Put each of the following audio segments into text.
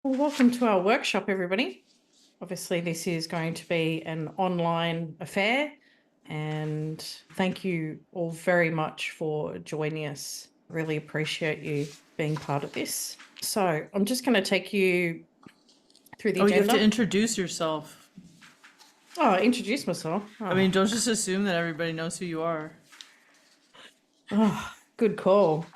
Well, welcome to our workshop, everybody. Obviously, this is going to be an online affair, and thank you all very much for joining us. Really appreciate you being part of this. So I'm just going to take you through the Oh, you have to agenda. introduce yourself. Oh, introduce myself. I mean, don't just assume that everybody knows who you are. Good call.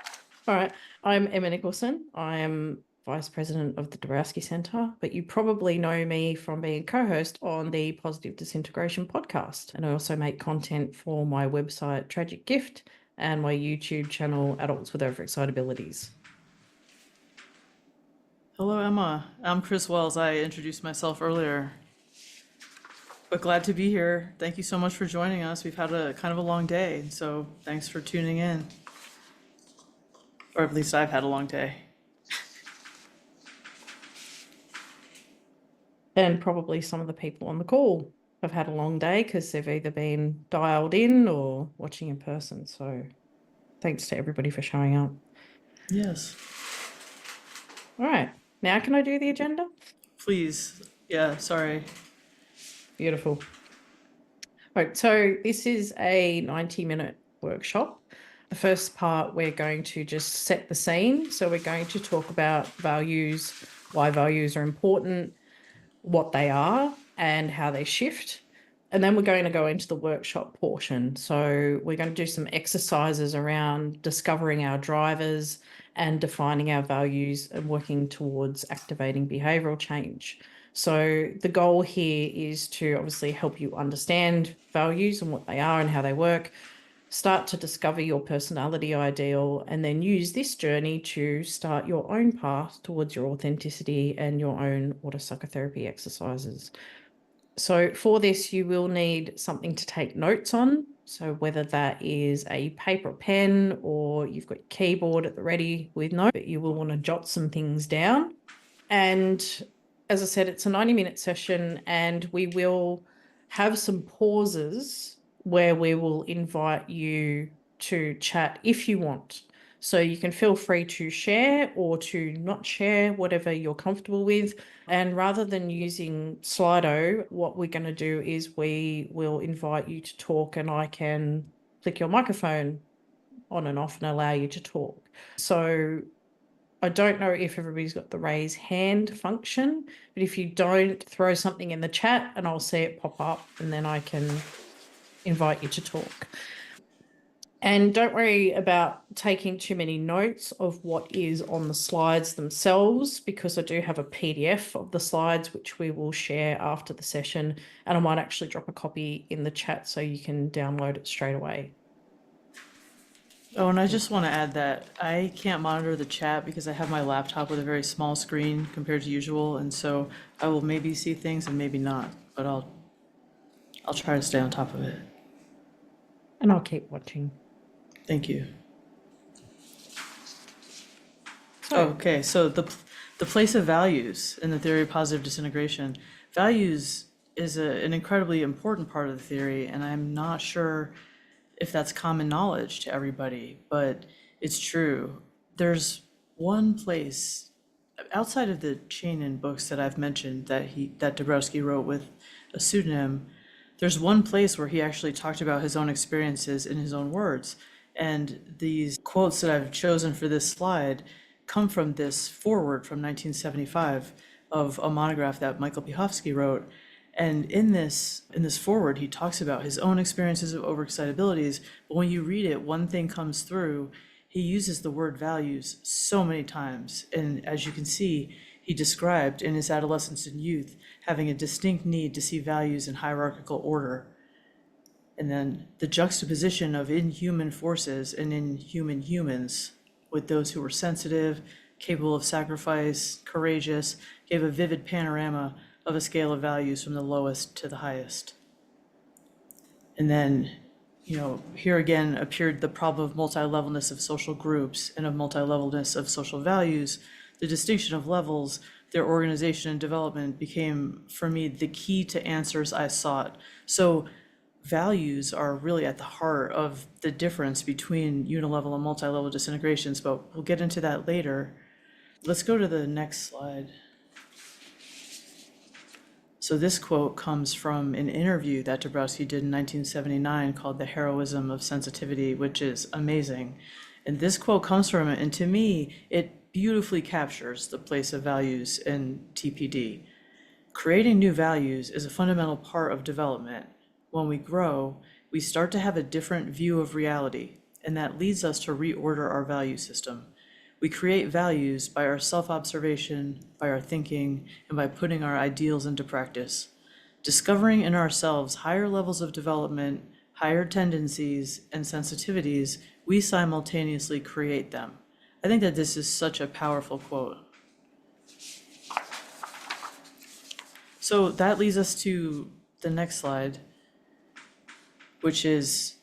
All right. I'm Emma Nicholson. I am Vice President of the Dabrowski Centre, but you probably know me from being co-host on the Positive Disintegration podcast. And I also make content for my website, Tragic Gift, and my YouTube channel, Adults with Overexcitabilities. Hello, Emma. I'm Chris Wells. I introduced myself earlier. But glad to be here. Thank you so much for joining us. We've had a kind of a long day, so thanks for tuning in. Or at least I've had a long day. And probably some of the people on the call have had a long day because they've either been dialed in or watching in person. So thanks to everybody for showing up. Yes. All right. Now can I do the agenda? Please. Yeah, sorry. Beautiful. All right, so this is a 90-minute workshop. The first part, we're going to just set the scene. So we're going to talk about values, why values are important, what they are, and how they shift. And then we're going to go into the workshop portion. So we're going to do some exercises around discovering our drivers and defining our values and working towards activating behavioural change. So the goal here is to obviously help you understand values and what they are and how they work, start to discover your personality ideal, and then use this journey to start your own path towards your authenticity and your own autopsychotherapy exercises. So for this, you will need something to take notes on. So whether that is a paper or pen, or you've got your keyboard at the ready with notes, but you will want to jot some things down. And as I said, it's a 90-minute session, and we will have some pauses where we will invite you to chat if you want. So you can feel free to share or to not share, whatever you're comfortable with. And rather than using Slido, what we're going to do is we will invite you to talk, and I can click your microphone on and off and allow you to talk. So I don't know if everybody's got the raise hand function, but if you don't, throw something in the chat and I'll see it pop up, and then I can invite you to talk. And don't worry about taking too many notes of what is on the slides themselves, because I do have a PDF of the slides, which we will share after the session. And I might actually drop a copy in the chat so you can download it straight away. Oh, and I just want to add that I can't monitor the chat because I have my laptop with a very small screen compared to usual, and so I will maybe see things and maybe not, but I'll try to stay on top of it. And I'll keep watching. Thank you. So, Okay, so the place of values in the theory of positive disintegration. Values is an incredibly important part of the theory, and I'm not sure if that's common knowledge to everybody, but it's true. There's one place outside of the chain in books that I've mentioned that Dabrowski wrote with a pseudonym. There's one place where he actually talked about his own experiences in his own words. And these quotes that I've chosen for this slide come from this foreword from 1975 of a monograph that Michael Piechowski wrote. And in this foreword, he talks about his own experiences of overexcitabilities. But when you read it, one thing comes through. He uses the word values so many times. And as you can see, he described in his adolescence and youth having a distinct need to see values in hierarchical order. And then the juxtaposition of inhuman forces and inhuman humans with those who were sensitive, capable of sacrifice, courageous, gave a vivid panorama of a scale of values from the lowest to the highest. And then, here again appeared the problem of multi-levelness of social groups and of multi-levelness of social values. The distinction of levels, their organization and development became, for me, the key to answers I sought. So values are really at the heart of the difference between unilevel and multi-level disintegrations, but we'll get into that later. Let's go to the next slide. So this quote comes from an interview that Dabrowski did in 1979 called The Heroism of Sensitivity, which is amazing. And this quote comes from it, and to me, it beautifully captures the place of values in TPD. Creating new values is a fundamental part of development. When we grow, we start to have a different view of reality, and that leads us to reorder our value system. We create values by our self-observation, by our thinking, and by putting our ideals into practice. Discovering in ourselves higher levels of development, higher tendencies, and sensitivities, we simultaneously create them. I think that this is such a powerful quote. So that leads us to the next slide, which is,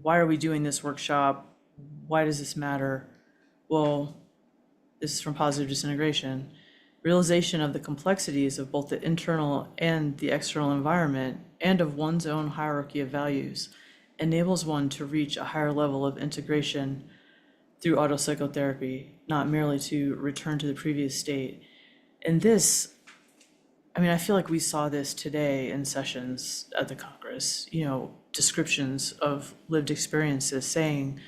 why are we doing this workshop? Why does this matter? Well, this is from Positive Disintegration. Realization of the complexities of both the internal and the external environment and of one's own hierarchy of values enables one to reach a higher level of integration through autopsychotherapy, not merely to return to the previous state. And this, I feel like we saw this today in sessions at the Congress, descriptions of lived experiences saying,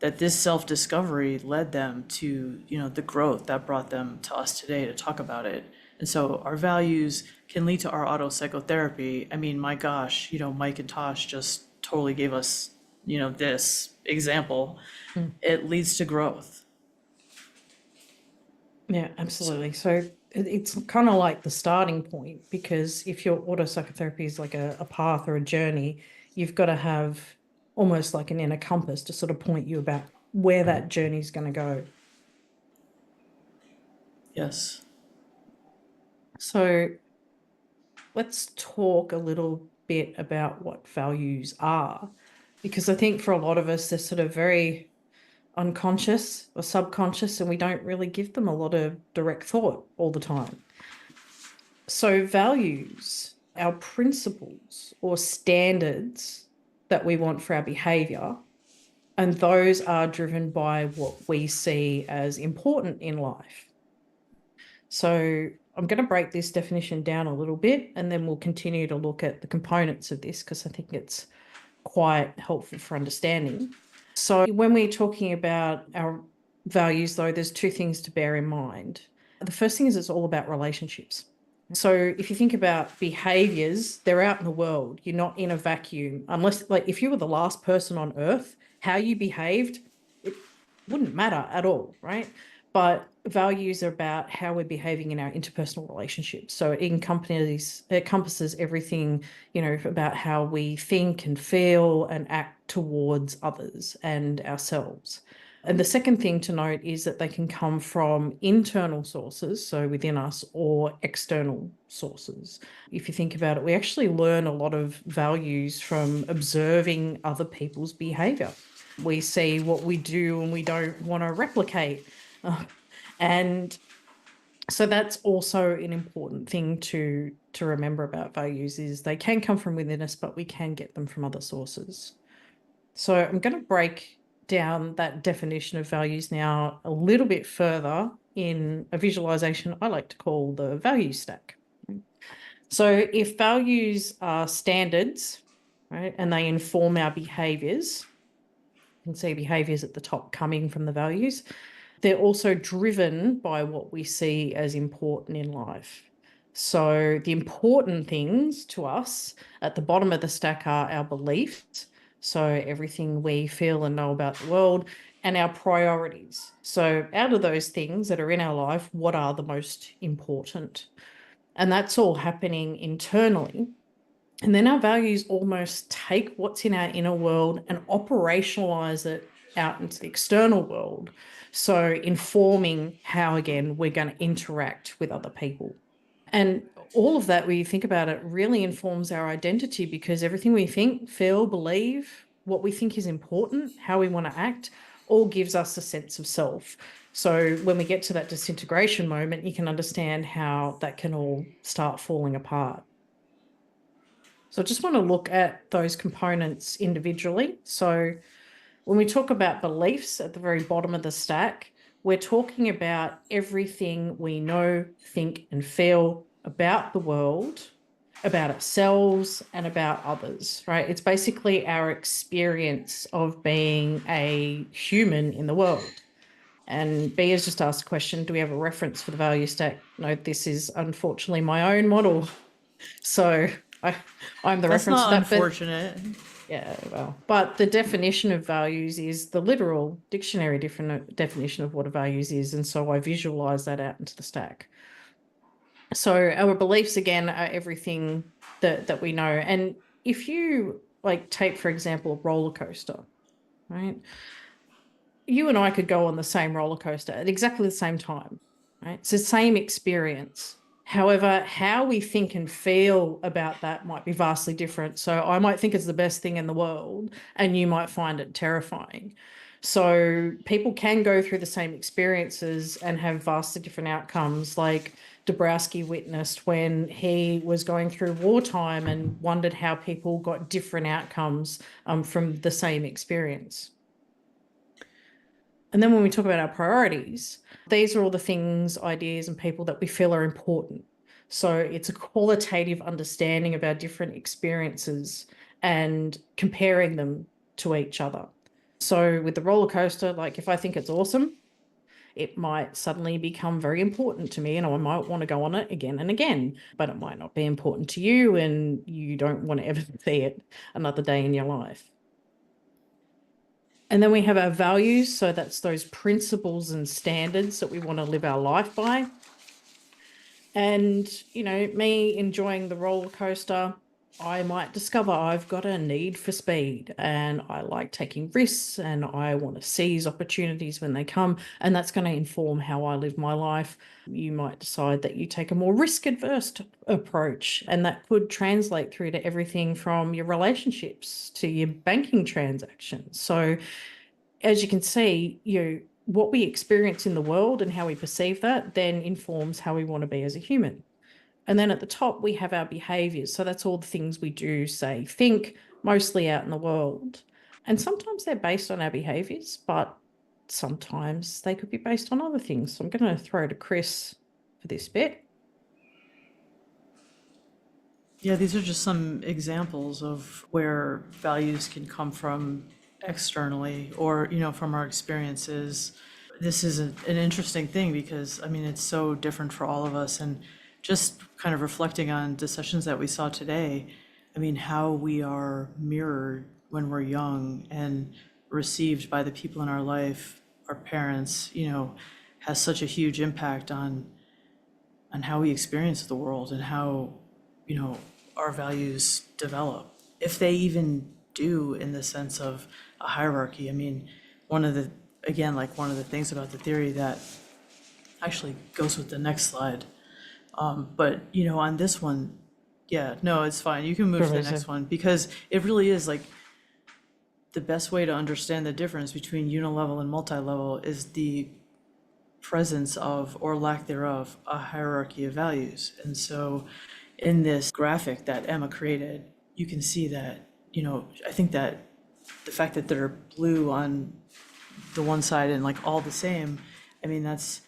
that this self-discovery led them to, the growth that brought them to us today to talk about it. And so our values can lead to our autopsychotherapy. My gosh, Mike and Tosh just totally gave us, this example. It leads to growth. Yeah, absolutely. So it's kind of like the starting point, because if your autopsychotherapy is like a path or a journey, you've got to have almost like an inner compass to sort of point you about where that journey is going to go. Yes. So let's talk a little bit about what values are, because I think for a lot of us, they're sort of very unconscious or subconscious, and we don't really give them a lot of direct thought all the time. So values, our principles or standards that we want for our behavior, and those are driven by what we see as important in life. So I'm going to break this definition down a little bit, and then we'll continue to look at the components of this, because I think it's quite helpful for understanding. So when we're talking about our values, though, there's two things to bear in mind. The first thing is it's all about relationships. So if you think about behaviors, they're out in the world. You're not in a vacuum. Unless, like, if you were the last person on Earth, how you behaved, it wouldn't matter at all, right? But values are about how we're behaving in our interpersonal relationships. So it encompasses everything, about how we think and feel and act towards others and ourselves. And the second thing to note is that they can come from internal sources, so within us, or external sources. If you think about it, we actually learn a lot of values from observing other people's behavior. We see what we do and we don't want to replicate. And so that's also an important thing to remember about values, is they can come from within us, but we can get them from other sources. So I'm going to break down that definition of values now a little bit further in a visualization I like to call the value stack. So if values are standards, right, and they inform our behaviors, you can see behaviors at the top coming from the values. They're also driven by what we see as important in life. So the important things to us at the bottom of the stack are our beliefs, so everything we feel and know about the world, and our priorities. So out of those things that are in our life, what are the most important? And that's all happening internally. And then our values almost take what's in our inner world and operationalize it out into the external world. So informing how, again, we're going to interact with other people. And all of that, when you think about it, really informs our identity, because everything we think, feel, believe, what we think is important, how we want to act, all gives us a sense of self. So when we get to that disintegration moment, you can understand how that can all start falling apart. So I just want to look at those components individually. So when we talk about beliefs at the very bottom of the stack, we're talking about everything we know, think, and feel about the world, about ourselves, and about others, right? It's basically our experience of being a human in the world. And B has just asked a question, do we have a reference for the value stack? No, this is unfortunately my own model. So I'm the That's reference to not that. But unfortunate. yeah, well, but the definition of values is the literal dictionary definition of what a values is. And so I visualize that out into the stack. So our beliefs, again, are everything that we know. And if you like take, for example, a roller coaster, right? You and I could go on the same roller coaster at exactly the same time, right? It's the same experience. However, how we think and feel about that might be vastly different. So I might think it's the best thing in the world, and you might find it terrifying. So people can go through the same experiences and have vastly different outcomes. Like Dabrowski witnessed when he was going through wartime and wondered how people got different outcomes from the same experience. And then when we talk about our priorities, these are all the things, ideas, and people that we feel are important. So it's a qualitative understanding of our different experiences and comparing them to each other. So with the roller coaster, like if I think it's awesome, it might suddenly become very important to me and I might want to go on it again and again, but it might not be important to you and you don't want to ever see it another day in your life. And then we have our values. So that's those principles and standards that we want to live our life by. And, you know, me enjoying the roller coaster, I might discover I've got a need for speed and I like taking risks and I want to seize opportunities when they come. And that's going to inform how I live my life. You might decide that you take a more risk adverse approach, and that could translate through to everything from your relationships to your banking transactions. So as you can see, what we experience in the world and how we perceive that then informs how we want to be as a human. And then at the top, we have our behaviours. So that's all the things we do, say, think, mostly out in the world. And sometimes they're based on our behaviours, but sometimes they could be based on other things. So I'm going to throw to Chris for this bit. Yeah, these are just some examples of where values can come from externally or, from our experiences. This is an interesting thing because, I mean, it's so different for all of us. And just kind of reflecting on the sessions that we saw today, I mean, how we are mirrored when we're young and received by the people in our life, our parents, has such a huge impact on how we experience the world and how, our values develop, if they even do, in the sense of a hierarchy. I mean, one of the things about the theory that actually goes with the next slide. But, on this one, yeah, no, it's fine. You can move to the next one because it really is like the best way to understand the difference between unilevel and multi-level is the presence of, or lack thereof, a hierarchy of values. And so in this graphic that Emma created, you can see that, I think that the fact that they're blue on the one side and like all the same, I mean, that's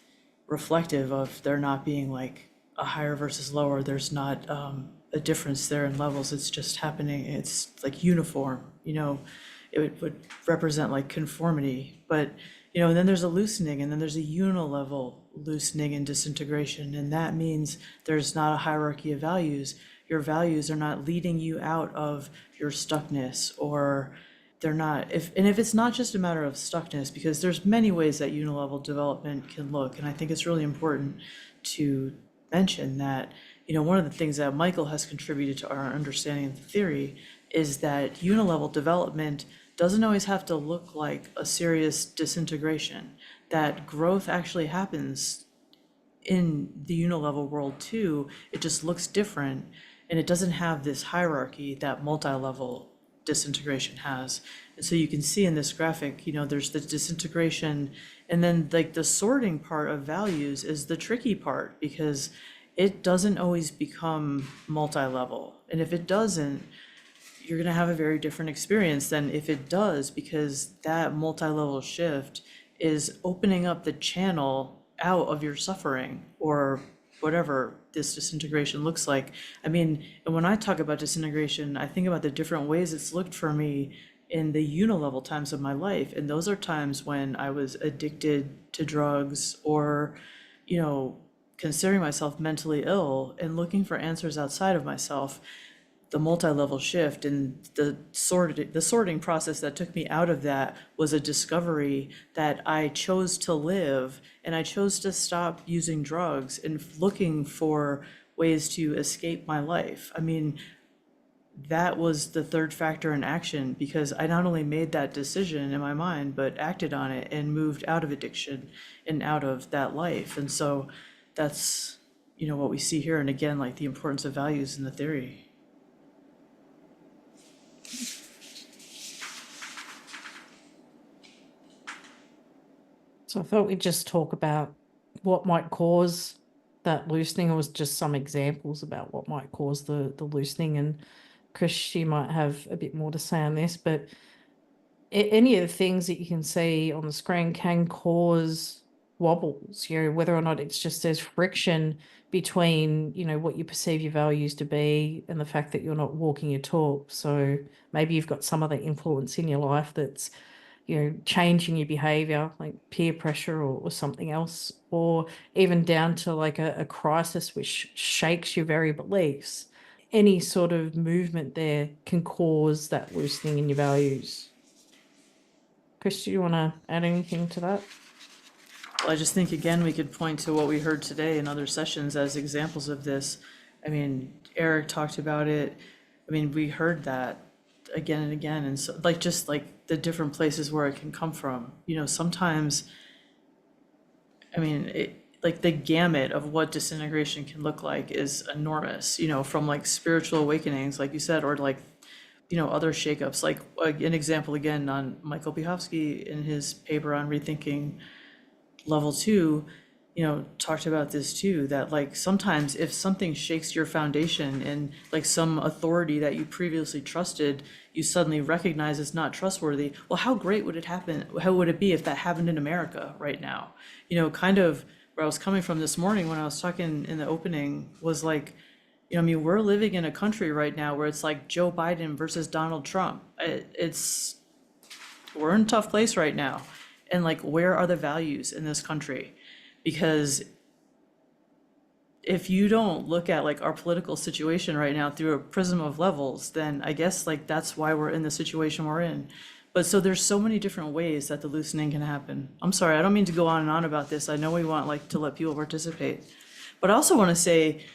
reflective of there not being like a higher versus lower. There's not a difference there in levels. It's just happening. It's like uniform, it would represent like conformity. But, and then there's a loosening, and then there's a unilevel loosening and disintegration. And that means there's not a hierarchy of values. Your values are not leading you out of your stuckness, or they're not, if it's not just a matter of stuckness, because there's many ways that unilevel development can look. And I think it's really important to mention that, one of the things that Michael has contributed to our understanding of the theory is that unilevel development doesn't always have to look like a serious disintegration, that growth actually happens in the unilevel world too. It just looks different, and it doesn't have this hierarchy that multi-level disintegration has. And so you can see in this graphic, there's the disintegration, and then like the sorting part of values is the tricky part, because it doesn't always become multi-level. And if it doesn't, you're going to have a very different experience than if it does, because that multi-level shift is opening up the channel out of your suffering or whatever this disintegration looks like. I mean, and when I talk about disintegration, I think about the different ways it's looked for me in the unilevel times of my life. And those are times when I was addicted to drugs or, you know, considering myself mentally ill and looking for answers outside of myself. The multi-level shift and the sorting process that took me out of that was a discovery that I chose to live, and I chose to stop using drugs and looking for ways to escape my life. I mean, that was the third factor in action, because I not only made that decision in my mind, but acted on it and moved out of addiction and out of that life. And so that's, what we see here. And again, like the importance of values in the theory. So I thought we'd just talk about what might cause that loosening, or just some examples about what might cause the loosening. And Chris, you might have a bit more to say on this, but any of the things that you can see on the screen can cause wobbles, whether or not it's just there's friction between, what you perceive your values to be and the fact that you're not walking your talk. So maybe you've got some other influence in your life that's, changing your behavior, like peer pressure or something else, or even down to like a crisis which shakes your very beliefs. Any sort of movement there can cause that loosening in your values. Chris, do you want to add anything to that? Well, I just think, again, we could point to what we heard today in other sessions as examples of this. I mean, Eric talked about it. I mean, we heard that again and again. And so, just like the different places where it can come from. Sometimes, I mean, like the gamut of what disintegration can look like is enormous, from like spiritual awakenings, like you said, or like, other shakeups. Like an example again on Michael Bihovsky in his paper on rethinking level 2, talked about this too, that like sometimes if something shakes your foundation and like some authority that you previously trusted, you suddenly recognize is not trustworthy. Well, how great would it happen? How would it be if that happened in America right now? Kind of where I was coming from this morning when I was talking in the opening was like, I mean, we're living in a country right now where it's like Joe Biden versus Donald Trump. We're in a tough place right now. And like, where are the values in this country? Because if you don't look at like our political situation right now through a prism of levels, then I guess like that's why we're in the situation we're in. But so there's so many different ways that the loosening can happen. I'm sorry, I don't mean to go on and on about this. I know we want like to let people participate. But I also want to say,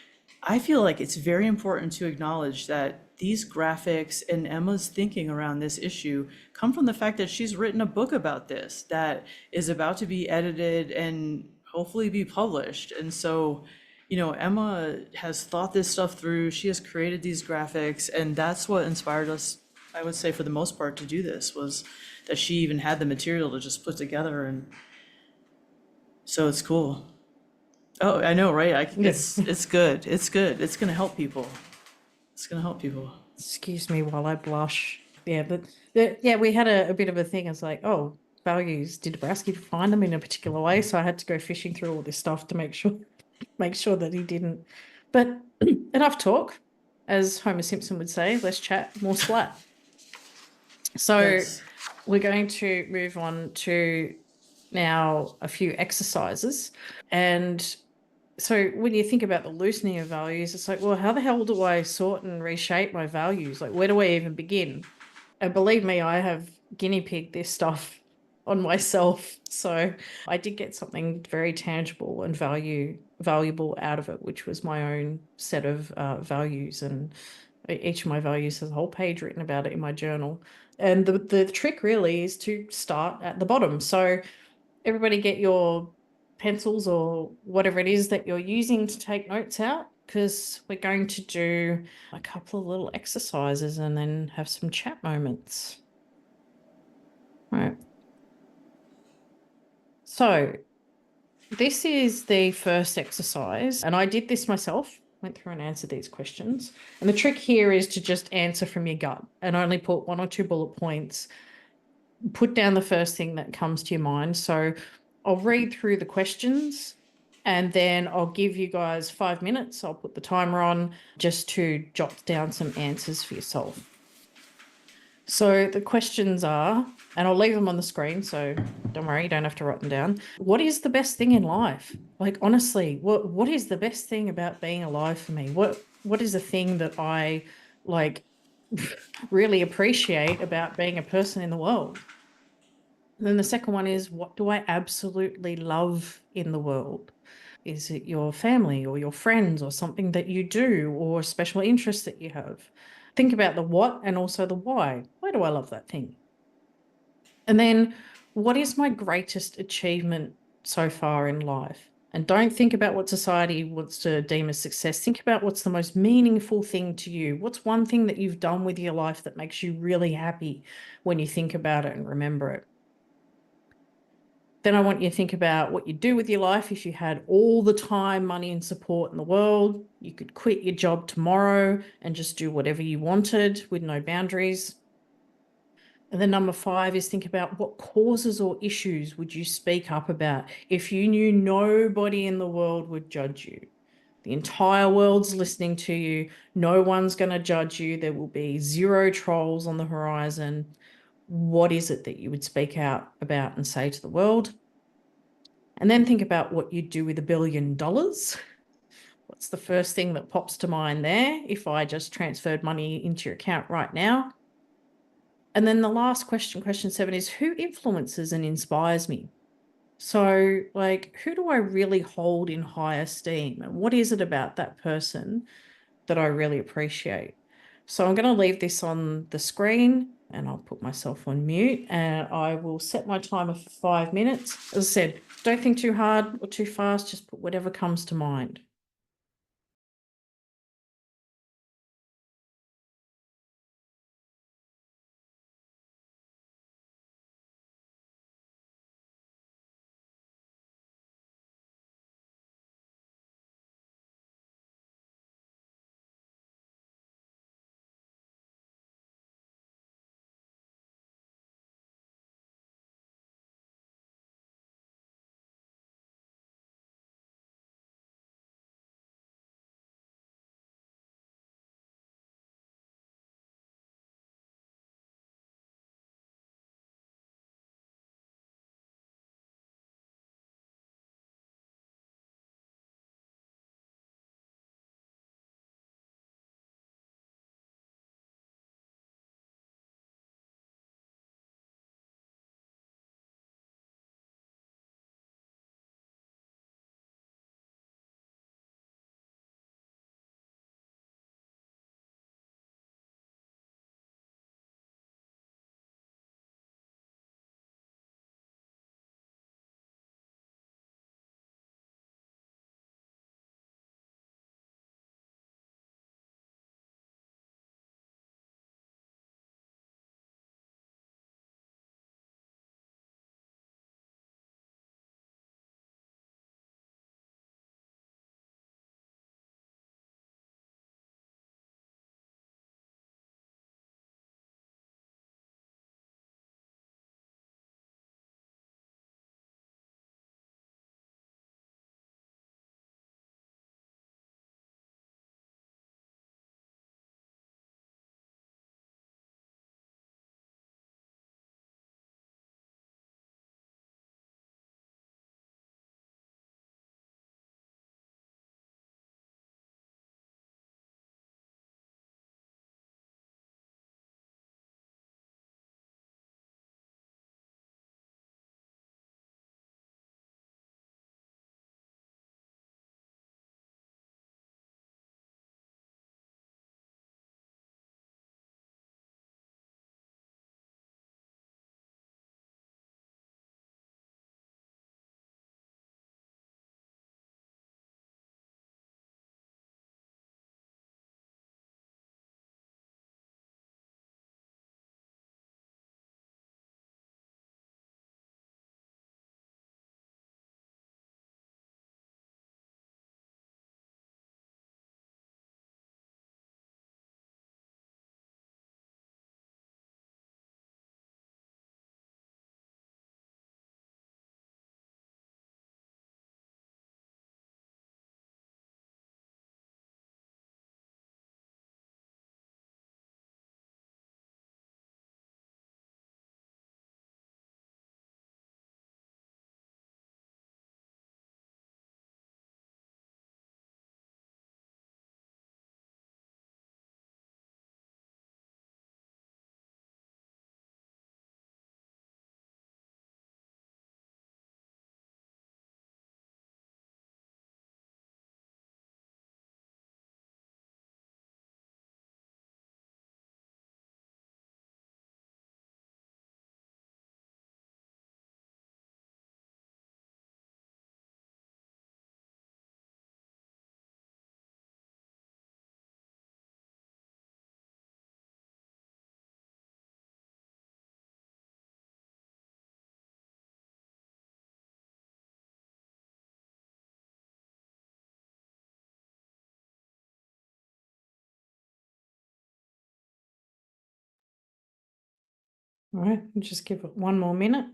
I feel like it's very important to acknowledge that these graphics and Emma's thinking around this issue come from the fact that she's written a book about this that is about to be edited and hopefully be published. And so, Emma has thought this stuff through. She has created these graphics, and that's what inspired us, I would say, for the most part, to do this, was that she even had the material to just put together. And so it's cool. Oh, I know, right? It's good. It's good. It's gonna help people. It's gonna help people. Excuse me while I blush. Yeah, but we had a bit of a thing. It's like, oh, values. Did Dabrowski find them in a particular way? So I had to go fishing through all this stuff to make sure that he didn't. But enough talk, as Homer Simpson would say. Less chat, more splat. So Yes. we're going to move on to now a few exercises. And so when you think about the loosening of values, it's like, well, how the hell do I sort and reshape my values? Like, where do I even begin? And believe me, I have guinea pigged this stuff on myself. So I did get something very tangible and valuable out of it, which was my own set of values. And each of my values has a whole page written about it in my journal. And the trick really is to start at the bottom. So everybody get your pencils or whatever it is that you're using to take notes out, because we're going to do a couple of little exercises and then have some chat moments. All right. So this is the first exercise, and I did this myself, went through and answered these questions. And the trick here is to just answer from your gut and only put 1 or 2 bullet points put down the first thing that comes to your mind. So I'll read through the questions and then I'll give you guys 5 minutes. I'll put the timer on just to jot down some answers for yourself. So the questions are, and I'll leave them on the screen, so don't worry, you don't have to write them down. What is the best thing in life? Like, honestly, what is the best thing about being alive for me? What is the thing that I like really appreciate about being a person in the world? And then the second one is, what do I absolutely love in the world? Is it your family or your friends or something that you do or special interests that you have? Think about the what and also the why. Why do I love that thing? And then what is my greatest achievement so far in life? And don't think about what society wants to deem as success. Think about what's the most meaningful thing to you. What's one thing that you've done with your life that makes you really happy when you think about it and remember it? Then I want you to think about what you'd do with your life if you had all the time, money, and support in the world. You could quit your job tomorrow and just do whatever you wanted with no boundaries. And then number 5 is think about what causes or issues would you speak up about if you knew nobody in the world would judge you. The entire world's listening to you. No one's going to judge you. There will be 0 trolls on the horizon. What is it that you would speak out about and say to the world? And then think about what you'd do with $1 billion. What's the first thing that pops to mind there if I just transferred money into your account right now? And then the last question, question 7, is who influences and inspires me? So, like, who do I really hold in high esteem? And what is it about that person that I really appreciate? So I'm going to leave this on the screen and I'll put myself on mute and I will set my timer for 5 minutes. As I said, don't think too hard or too fast, just put whatever comes to mind. All right, just give it one more minute.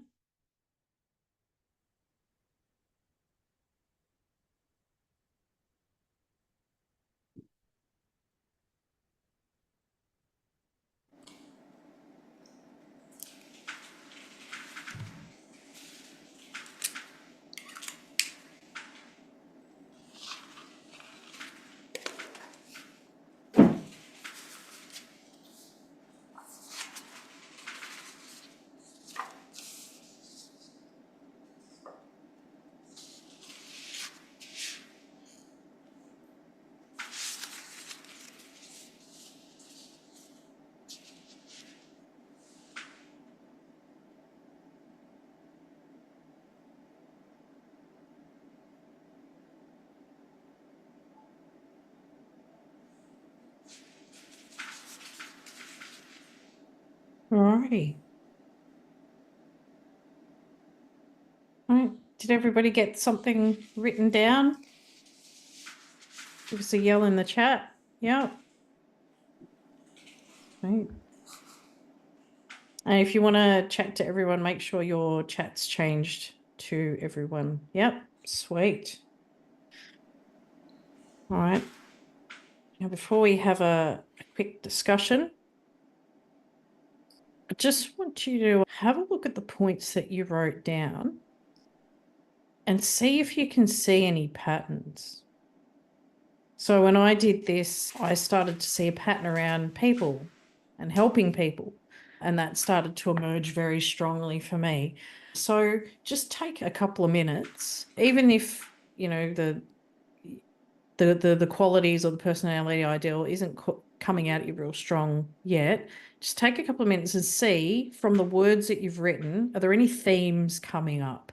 All righty. All right, did everybody get something written down? Give us a yell in the chat. Yeah. Right. And if you want to chat to everyone, make sure your chat's changed to everyone. Yep, sweet. All right. Now, before we have a quick discussion, I just want you to have a look at the points that you wrote down and see if you can see any patterns. So when I did this, I started to see a pattern around people and helping people, and that started to emerge very strongly for me. So just take a couple of minutes, even if, you know, the qualities or the personality ideal isn't coming out at you real strong yet. Just take a couple of minutes and see from the words that you've written, are there any themes coming up?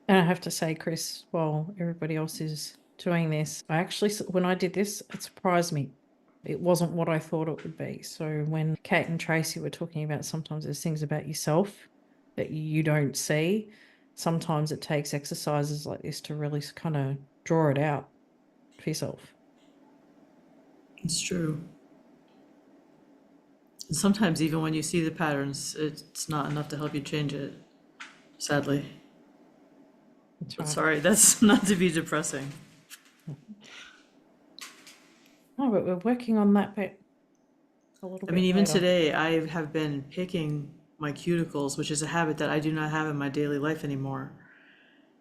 And I have to say, Chris, while everybody else is doing this, I actually, when I did this, it surprised me. It wasn't what I thought it would be. So when Kate and Tracy were talking about sometimes there's things about yourself that you don't see, sometimes it takes exercises like this to really kind of draw it out for yourself. It's true. And sometimes even when you see the patterns, it's not enough to help you change it, sadly. That's But right. sorry, that's not to be depressing. No, but we're working on that bit a little I bit mean, even later. today, I have been picking my cuticles, which is a habit that I do not have in my daily life anymore.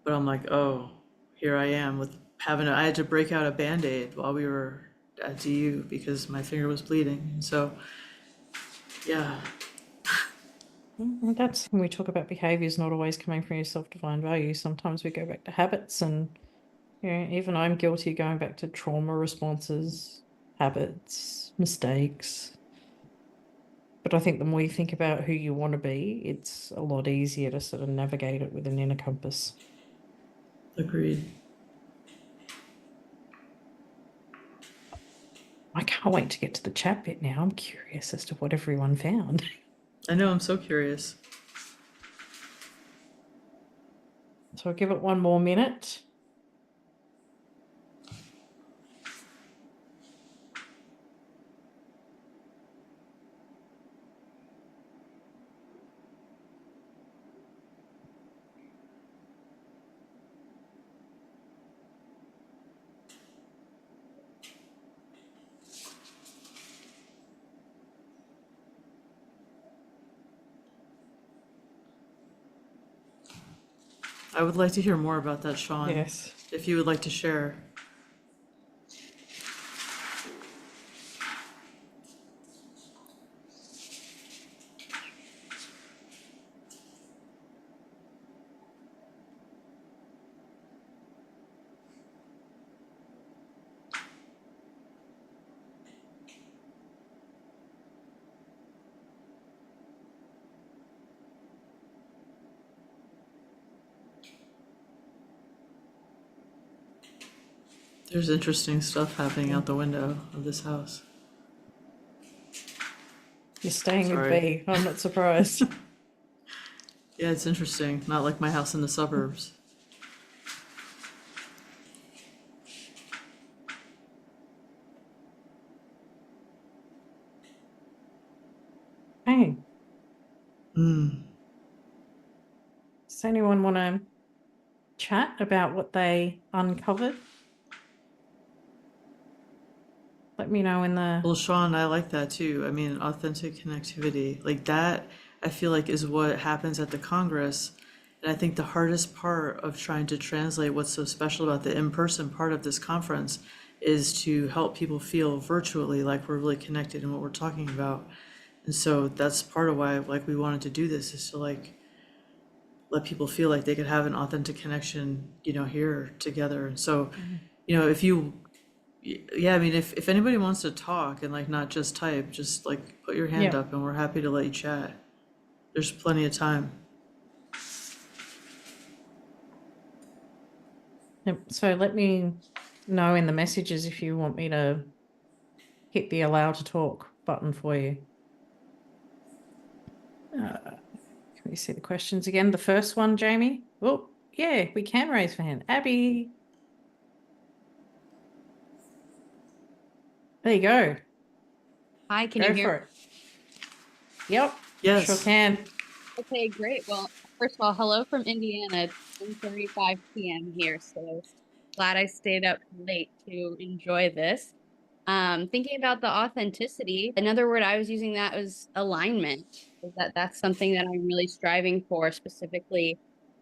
But I'm like, oh, here I am with I had to break out a Band-Aid while we were at DU because my finger was bleeding. And so, yeah, And that's when we talk about behaviors not always coming from your self-defined values. Sometimes we go back to habits, and you know, even I'm guilty of going back to trauma responses, habits, mistakes. But I think the more you think about who you want to be, it's a lot easier to sort of navigate it with an inner compass. agreed. I can't wait to get to the chat bit now. I'm curious as to what everyone found. I know, I'm so curious. So I'll give it one more minute. I would like to hear more about that, Sean. Yes. If you would like to share. There's interesting stuff happening out the window of this house. You're staying with Sorry. B. I'm not surprised. Yeah, it's interesting. Not like my house in the suburbs. Hey, Mm. does anyone want to chat about what they uncovered? Let me know in the... Well, Sean, I like that too. I mean, authentic connectivity, like that, I feel like is what happens at the Congress. And I think the hardest part of trying to translate what's so special about the in-person part of this conference is to help people feel virtually like we're really connected in what we're talking about. And so that's part of why like we wanted to do this is to like let people feel like they could have an authentic connection, here together. And so, if you yeah, I mean, if anybody wants to talk and like not just type, just like put your hand Yeah. up and we're happy to let you chat. There's plenty of time. Yep. So let me know in the messages if you want me to hit the allow to talk button for you. Can we see the questions again? The first one, Jamie? Oh, yeah, we can raise for hand. Abby. There you go. Hi, can you Go hear for me? it. Yep, sure Yes. can. Okay, great. Well, first of all, hello from Indiana. It's 10:35 p.m. here, so glad I stayed up late to enjoy this. Thinking about the authenticity, another word I was using that was alignment. That's something that I'm really striving for, specifically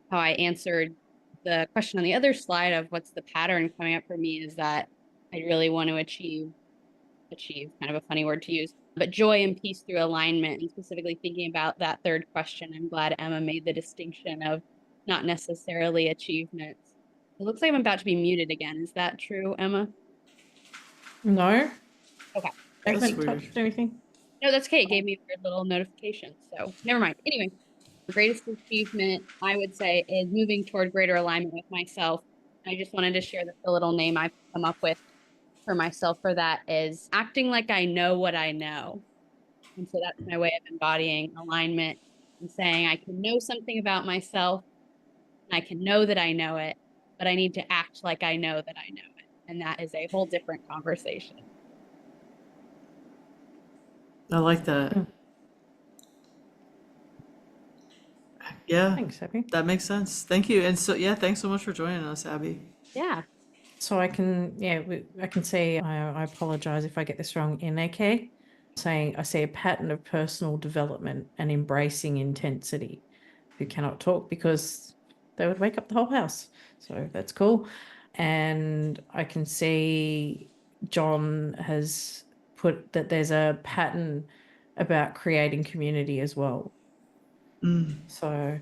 how I answered the question on the other slide of what's the pattern coming up for me is that I really want to achieve, kind of a funny word to use, but joy and peace through alignment, and specifically thinking about that third question. I'm glad Emma made the distinction of not necessarily achievements. It looks like I'm about to be muted again. Is that true, Emma? No, Okay. I Great. That's haven't weird. touched anything. No, that's okay. It gave me a weird little notification. So never mind. Anyway, the greatest achievement I would say is moving toward greater alignment with myself. And I just wanted to share the little name I've come up with for myself for that is acting like I know what I know. And so that's my way of embodying alignment and saying I can know something about myself and I can know that I know it, but I need to act like I know that I know it. And that is a whole different conversation. I like that. Hmm. Yeah, Thanks, Abby. that makes sense. Thank you. And so, yeah, thanks so much for joining us, Abby. Yeah. So I can, yeah, I can say, I apologize if I get this wrong, enact, saying I see a pattern of personal development and embracing intensity, who cannot talk because they would wake up the whole house. So that's cool. And I can see John has put that there's a pattern about creating community as well. So,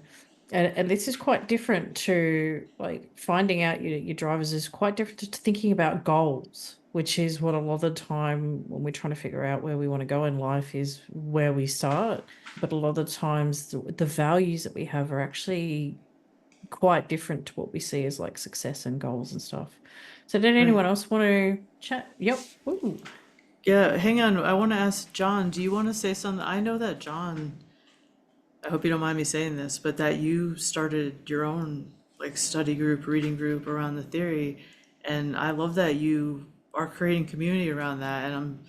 and this is quite different to like finding out your drivers is quite different to thinking about goals, which is what a lot of the time when we're trying to figure out where we want to go in life is where we start. But a lot of the times the values that we have are actually quite different to what we see as like success and goals and stuff. So did anyone Right. else want to chat? Yep. Ooh. Yeah, hang on. I want to ask John, do you want to say something? I know that John, I hope you don't mind me saying this, but that you started your own like study group, reading group around the theory, and I love that you are creating community around that. And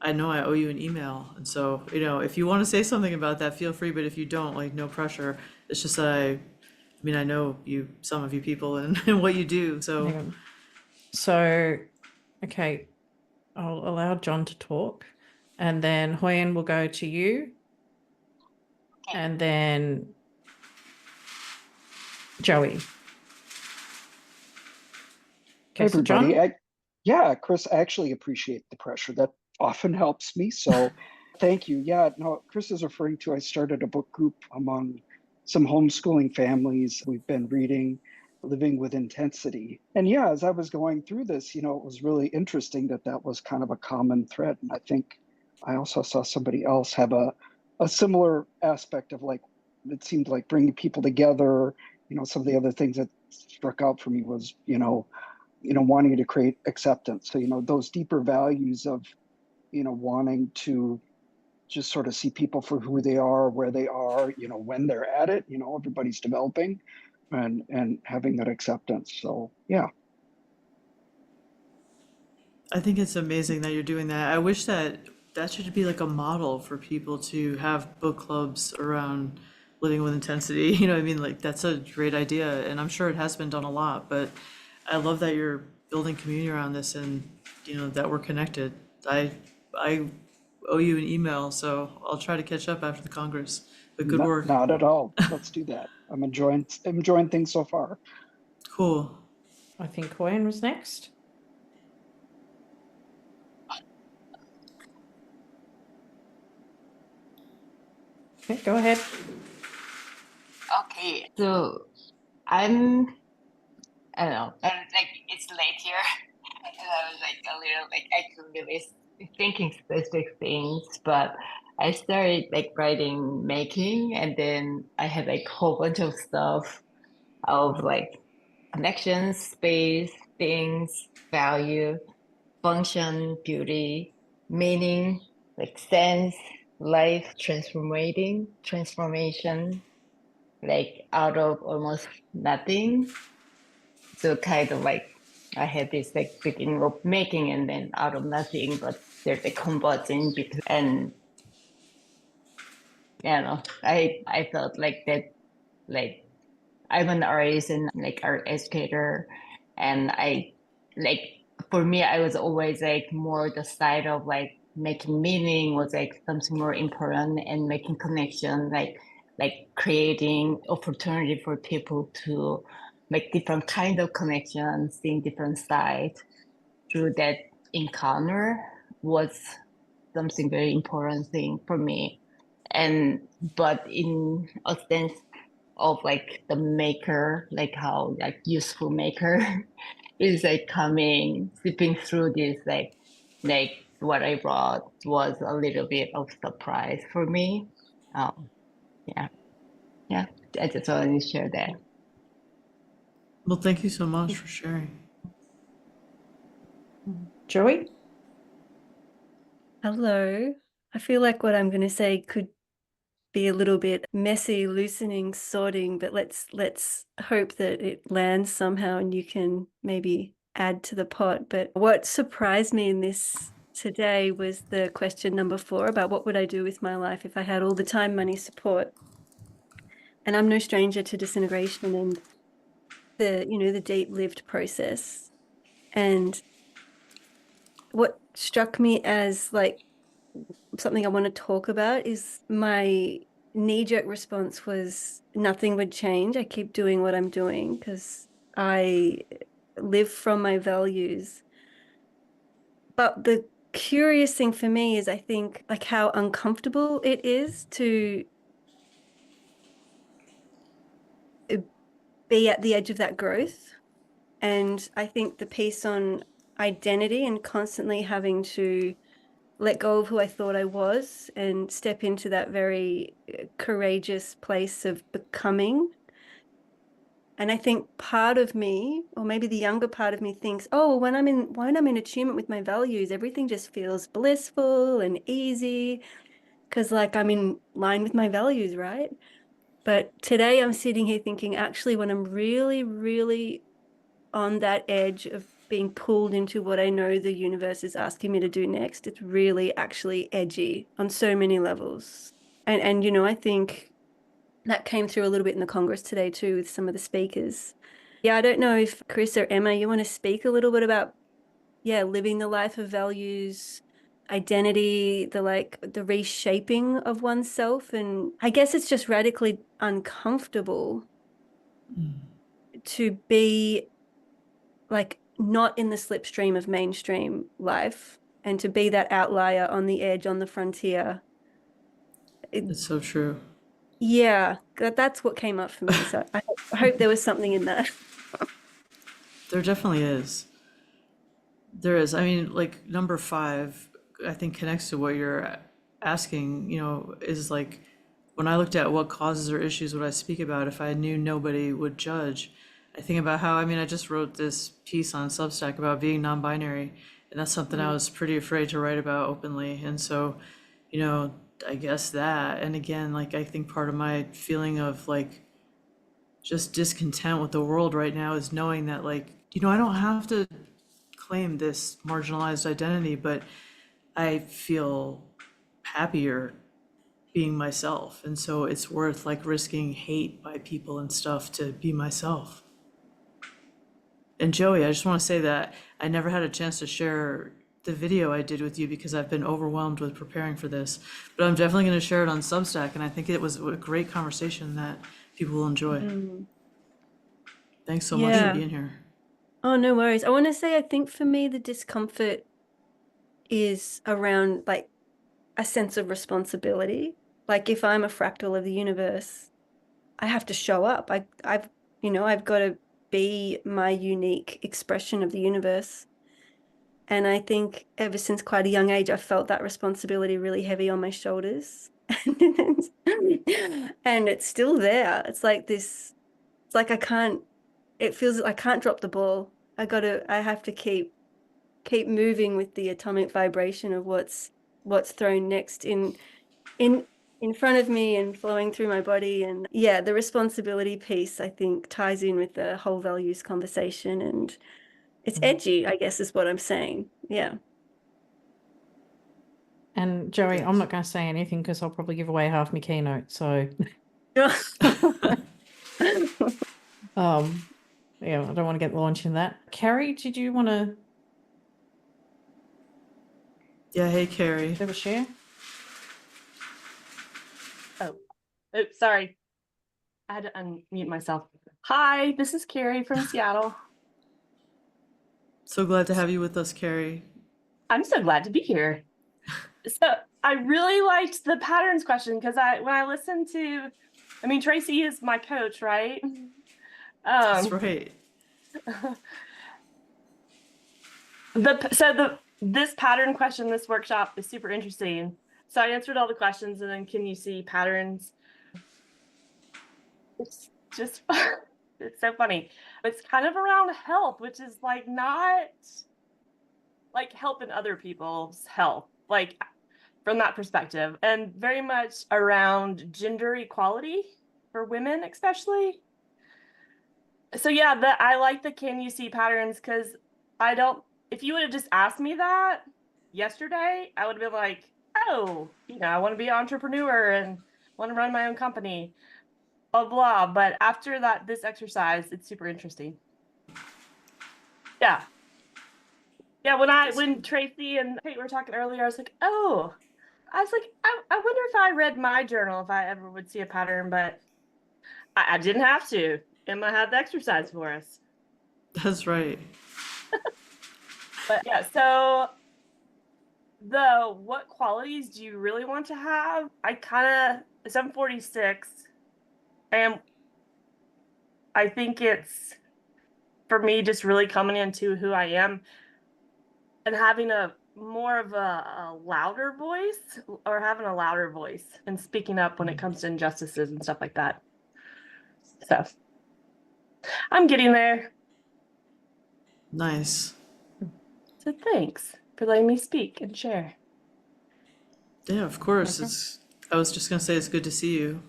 I know I owe you an email, and so if you want to say something about that, feel free. But if you don't, like, no pressure. It's just that I mean, I know some of you people, and, and what you do. So Hang on. So, okay, I'll allow John to talk, and then Hoyen will go to you, and then Joey. Hey, Okay, so everybody. John, Yeah, Chris, I actually appreciate the pressure. That often helps me. So thank you. Yeah, no, Chris is referring to, I started a book group among some homeschooling families. We've been reading Living with Intensity. And yeah, as I was going through this, it was really interesting that that was kind of a common thread. And I think I also saw somebody else have a similar aspect of like, it seemed like bringing people together. Some of the other things that struck out for me was, wanting to create acceptance. So, those deeper values of, wanting to just sort of see people for who they are, where they are, when they're at it, everybody's developing, and having that acceptance. So, yeah. I think it's amazing that you're doing that. I wish that should be like a model for people to have book clubs around living with intensity. You know what I mean? Like that's a great idea, and I'm sure it has been done a lot, but I love that you're building community around this and that we're connected. I owe you an email, so I'll try to catch up after the Congress. But good Not, work. not at all. Let's do that. I'm enjoying things so far. Cool. I think Cohen was next. Okay, go ahead. Okay, so I'm, I don't know, like it's late here, and I was like a little like I couldn't really thinking specific things, but I started like writing, making, and then I had like a whole bunch of stuff of like connections, space, things, value, function, beauty, meaning, like sense, life, transformation, like out of almost nothing. So kind of like I had this like beginning of making and then out of nothing, but there's a combat in between. And I felt like that, like I'm an artist and like art educator, and I like for me I was always like more the side of like making meaning was like something more important, and making connection, like creating opportunity for people to make different kind of connections, seeing different sides through that encounter was something very important thing for me. And but in a sense of like the maker, like how like useful maker is like coming, sipping through this, like what I brought was a little bit of surprise for me. Yeah, yeah. I just wanted to share that. Well, thank you so much for sharing. Joey? Hello. I feel like what I'm going to say could be a little bit messy, loosening, sorting, but let's hope that it lands somehow and you can maybe add to the pot. But what surprised me in this today was the question number 4 about what would I do with my life if I had all the time, money, support. And I'm no stranger to disintegration and the deep-lived process. And what struck me as like something I want to talk about is my knee-jerk response was nothing would change. I keep doing what I'm doing because I live from my values. But the curious thing for me is I think like how uncomfortable it is to be at the edge of that growth. And I think the piece on identity and constantly having to let go of who I thought I was and step into that very courageous place of becoming. And I think part of me, or maybe the younger part of me, thinks, oh, when I'm in attunement with my values, everything just feels blissful and easy because like I'm in line with my values, right? But today I'm sitting here thinking, actually, when I'm really, really on that edge of being pulled into what I know the universe is asking me to do next, it's really actually edgy on so many levels. And I think that came through a little bit in the Congress today too with some of the speakers. Yeah, I don't know if Chris or Emma, you want to speak a little bit about, living the life of values, identity, the reshaping of oneself. And I guess it's just radically uncomfortable to be like not in the slipstream of mainstream life and to be that outlier on the edge, on the frontier. It's so true. Yeah, that's what came up for me. So I hope there was something in that. There definitely is. There is. I mean, like number 5, I think connects to what you're asking, is like when I looked at what causes or issues would I speak about if I knew nobody would judge, I think about how, I mean, I just wrote this piece on Substack about being non-binary, and that's something I was pretty afraid to write about openly. And so, you know, I guess that, and again, like, I think part of my feeling of like just discontent with the world right now is knowing that, like, you know, I don't have to claim this marginalized identity, but I feel happier being myself. And so it's worth like risking hate by people and stuff to be myself. And Joey, I just want to say that I never had a chance to share the video I did with you because I've been overwhelmed with preparing for this, but I'm definitely going to share it on Substack. And I think it was a great conversation that people will enjoy. Thanks so much for being here. Oh, no worries. I want to say, I think for me, the discomfort is around like a sense of responsibility. Like if I'm a fractal of the universe, I have to show up. I've got to be my unique expression of the universe. And I think ever since quite a young age, I felt that responsibility really heavy on my shoulders. And it's still there. It's like this, it's like it feels like I can't drop the ball. I have to keep moving with the atomic vibration of what's thrown next in front of me and flowing through my body. And yeah, the responsibility piece, I think, ties in with the whole values conversation, and it's edgy, I guess is what I'm saying. Yeah. And Joey, I'm not going to say anything because I'll probably give away half my keynote. So, yeah, I don't want to get launched in that. Carrie, did you want to Yeah, hey, Carrie. have a share? Oops, sorry. I had to unmute myself. Hi, this is Carrie from Seattle. So glad to have you with us, Carrie. I'm so glad to be here. So I really liked the patterns question because when I listened to, I mean, Tracy is my coach, right? That's right. This pattern question, this workshop is super interesting. So I answered all the questions, and then can you see patterns? It's just, it's so funny. It's kind of around help, which is like not like helping other people's health, like from that perspective, and very much around gender equality for women, especially. So yeah, I like the can you see patterns because if you would have just asked me that yesterday, I would have been like, oh, I want to be an entrepreneur and want to run my own company, blah, blah. But after this exercise, it's super interesting. Yeah. Yeah, when Tracy and Kate were talking earlier, I was like, I wonder if I read my journal, if I ever would see a pattern, but I didn't have to. Emma had the exercise for us. That's right. But yeah, so what qualities do you really want to have? I kind of, 746, and I think it's, for me, just really coming into who I am and having more of a louder voice, or having a louder voice and speaking up when it comes to injustices and stuff like that. So I'm getting there. Nice. So thanks for letting me speak and share. Yeah, of course. I was just gonna say it's good to see you.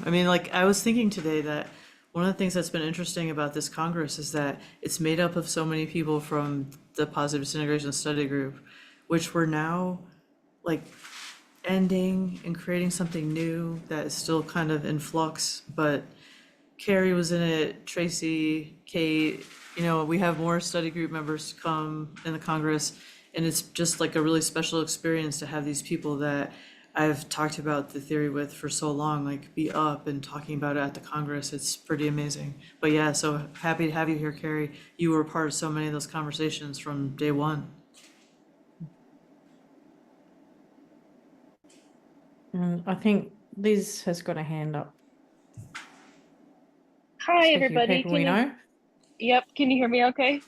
I mean, like, I was thinking today that one of the things that's been interesting about this Congress is that it's made up of so many people from the Positive Disintegration Study Group, which we're now like ending and creating something new that is still kind of in flux. But Carrie was in it, Tracy, Kate, we have more study group members to come in the Congress, and it's just like a really special experience to have these people that I've talked about the theory with for so long, like be up and talking about it at the Congress. It's pretty amazing. But yeah, so happy to have you here, Carrie. You were part of so many of those conversations from day one. I think Liz has got a hand up. Hi, everybody. Yep. Can you hear me okay?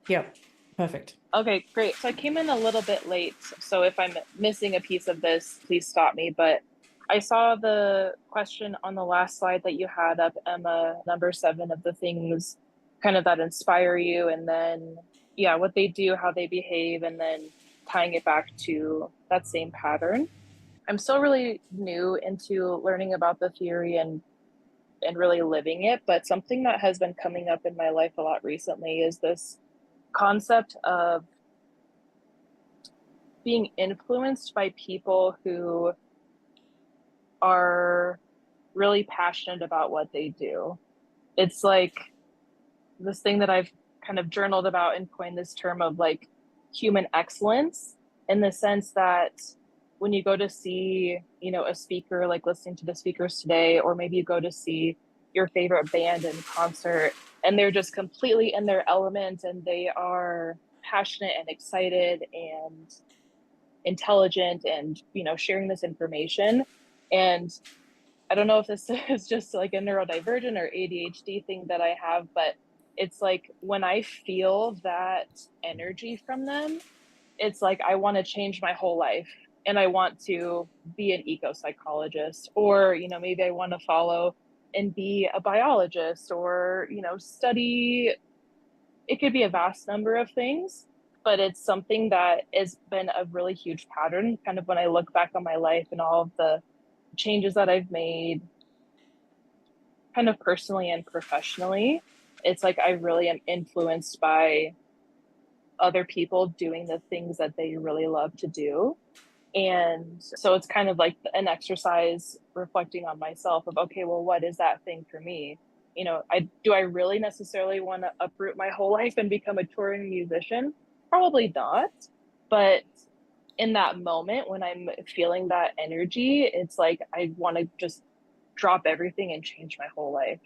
Yep. Perfect. Okay, great. So I came in a little bit late. So if I'm missing a piece of this, please stop me. But I saw the question on the last slide that you had up, Emma, number 7 of the things kind of that inspire you, and then, yeah, what they do, how they behave, and then tying it back to that same pattern. I'm still really new into learning about the theory and really living it, but something that has been coming up in my life a lot recently is this concept of being influenced by people who are really passionate about what they do. It's like this thing that I've kind of journaled about and coined this term of like human excellence, in the sense that when you go to see, you know, a speaker, like listening to the speakers today, or maybe you go to see your favorite band in concert and they're just completely in their element and they are passionate and excited and intelligent and, you know, sharing this information. And I don't know if this is just like a neurodivergent or ADHD thing that I have, but it's like when I feel that energy from them, it's like I want to change my whole life and I want to be an eco-psychologist, or, you know, maybe I want to follow and be a biologist, or, you know, study. It could be a vast number of things, but it's something that has been a really huge pattern. Kind of when I look back on my life and all of the changes that I've made, kind of personally and professionally, it's like I really am influenced by other people doing the things that they really love to do. And so it's kind of like an exercise reflecting on myself of, okay, well, what is that thing for me? You know, do I really necessarily want to uproot my whole life and become a touring musician? Probably not. But in that moment when I'm feeling that energy, it's like I want to just drop everything and change my whole life.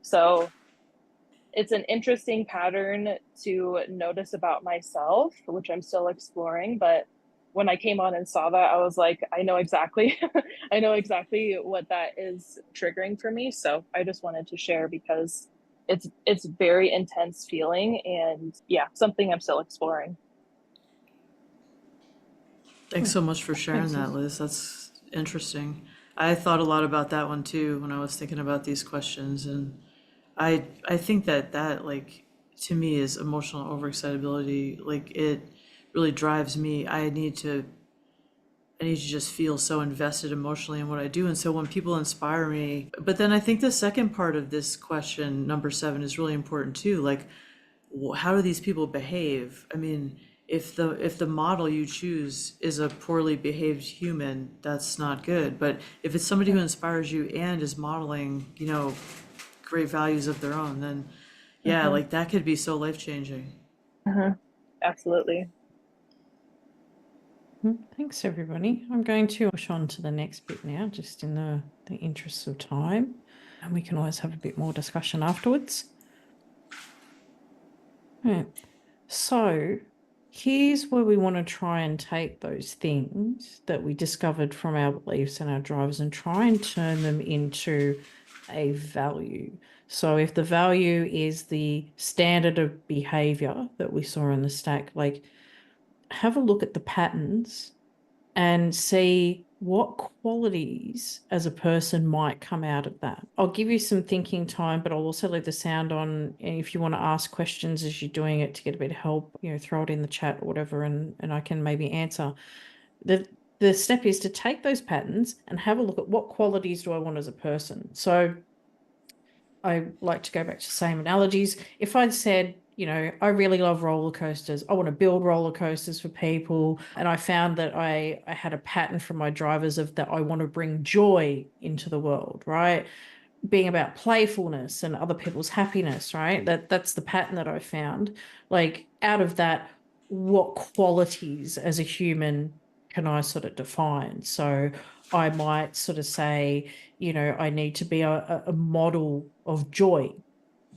So it's an interesting pattern to notice about myself, which I'm still exploring. But when I came on and saw that, I was like, I know exactly, I know exactly what that is triggering for me. So I just wanted to share because it's very intense feeling, and yeah, something I'm still exploring. Thanks so much for sharing Thanks, that, Liz. That's interesting. I thought a lot about that one too when I was thinking about these questions, and I think that like to me is emotional overexcitability. Like it really drives me. I need to just feel so invested emotionally in what I do. And so when people inspire me, but then I think the second part of this question, number 7, is really important too. Like, how do these people behave? I mean, if the model you choose is a poorly behaved human, that's not good. But if it's somebody who inspires you and is modeling, you know, great values of their own, then yeah, like that could be so life-changing. Absolutely. Thanks, everybody. I'm going to push on to the next bit now, just in the interest of time, and we can always have a bit more discussion afterwards. Right. So here's where we want to try and take those things that we discovered from our beliefs and our drivers and try and turn them into a value. So if the value is the standard of behavior that we saw in the stack, like have a look at the patterns and see what qualities as a person might come out of that. I'll give you some thinking time, but I'll also leave the sound on. And if you want to ask questions as you're doing it to get a bit of help, you know, throw it in the chat or whatever, and I can maybe answer. The step is to take those patterns and have a look at what qualities do I want as a person. So I like to go back to the same analogies. If I'd said, you know, I really love roller coasters, I want to build roller coasters for people, and I found that I had a pattern from my drivers of that I want to bring joy into the world, right? Being about playfulness and other people's happiness, right? That's the pattern that I found. Like out of that, what qualities as a human can I sort of define? So I might sort of say, you know, I need to be a model of joy.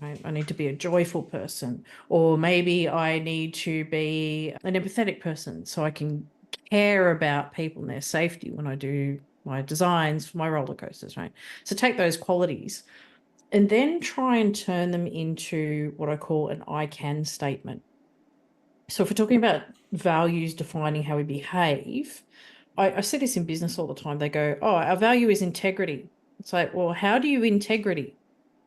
Right? I need to be a joyful person, or maybe I need to be an empathetic person so I can care about people and their safety when I do my designs for my roller coasters, right? So take those qualities and then try and turn them into what I call an I can statement. So if we're talking about values defining how we behave, I see this in business all the time. They go, oh, our value is integrity. It's like, well, how do you integrity?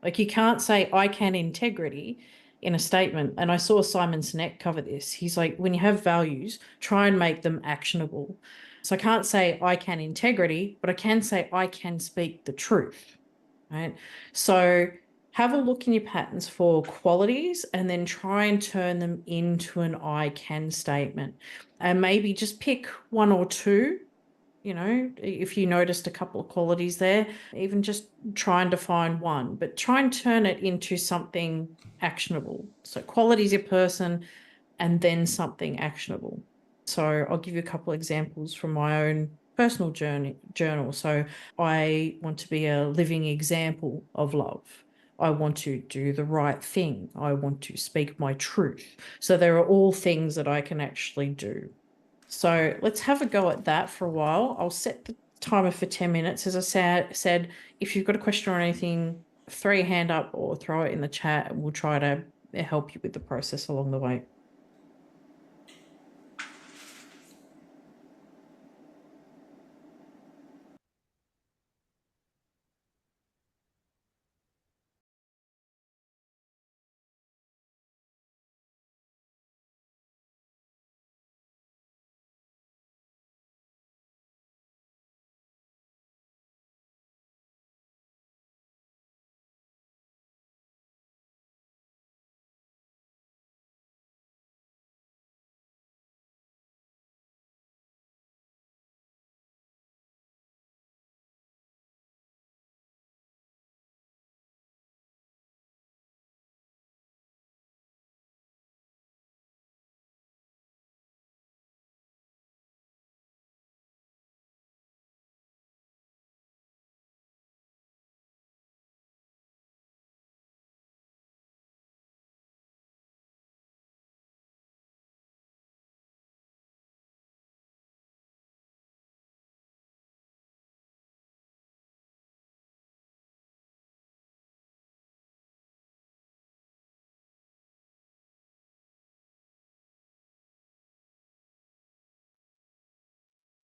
Like, you can't say I can integrity in a statement. And I saw Simon Sinek cover this. He's like, when you have values, try and make them actionable. So I can't say I can integrity, but I can say I can speak the truth, right? So have a look in your patterns for qualities and then try and turn them into an I can statement. And maybe just pick one or two. You know, if you noticed a couple of qualities there, even just try and define one, but try and turn it into something actionable. So qualities of person and then something actionable. So I'll give you a couple of examples from my own personal journal. So I want to be a living example of love. I want to do the right thing. I want to speak my truth. So there are all things that I can actually do. So let's have a go at that for a while. I'll set the timer for 10 minutes. As I said, if you've got a question or anything, throw your hand up or throw it in the chat and we'll try to help you with the process along the way.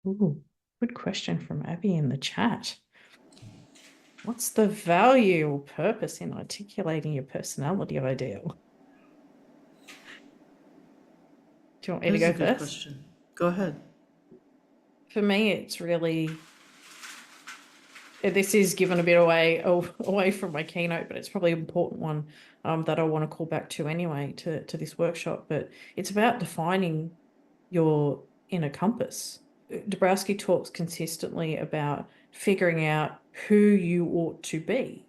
Ooh, good question from Abby in the chat. What's the value or purpose in articulating your personality ideal? Do you want me to go That's a good first? question. Go ahead. For me, it's really, this is given a bit away from my keynote, but it's probably an important one that I want to call back to anyway to this workshop. But it's about defining your inner compass. Dabrowski talks consistently about figuring out who you ought to be.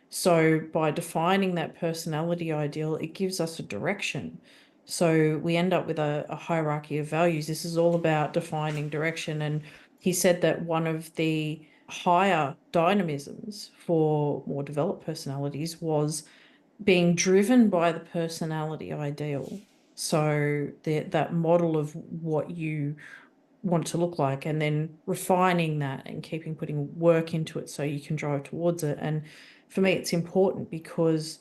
So by defining that personality ideal, it gives us a direction. So we end up with a hierarchy of values. This is all about defining direction. And he said that one of the higher dynamisms for more developed personalities was being driven by the personality ideal. So that model of what you want it to look like, and then refining that and putting work into it so you can drive towards it. And for me, it's important because,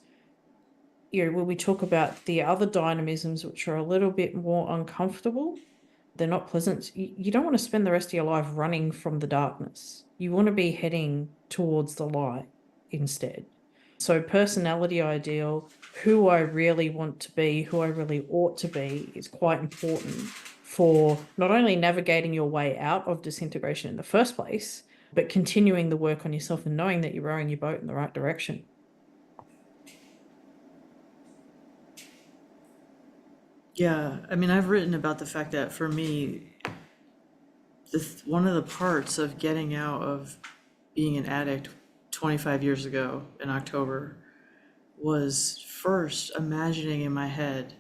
you know, when we talk about the other dynamisms, which are a little bit more uncomfortable, they're not pleasant. You don't want to spend the rest of your life running from the darkness. You want to be heading towards the light instead. So personality ideal, who I really want to be, who I really ought to be, is quite important for not only navigating your way out of disintegration in the first place, but continuing the work on yourself and knowing that you're rowing your boat in the right direction. Yeah, I mean, I've written about the fact that for me, one of the parts of getting out of being an addict 25 years ago in October was first imagining in my head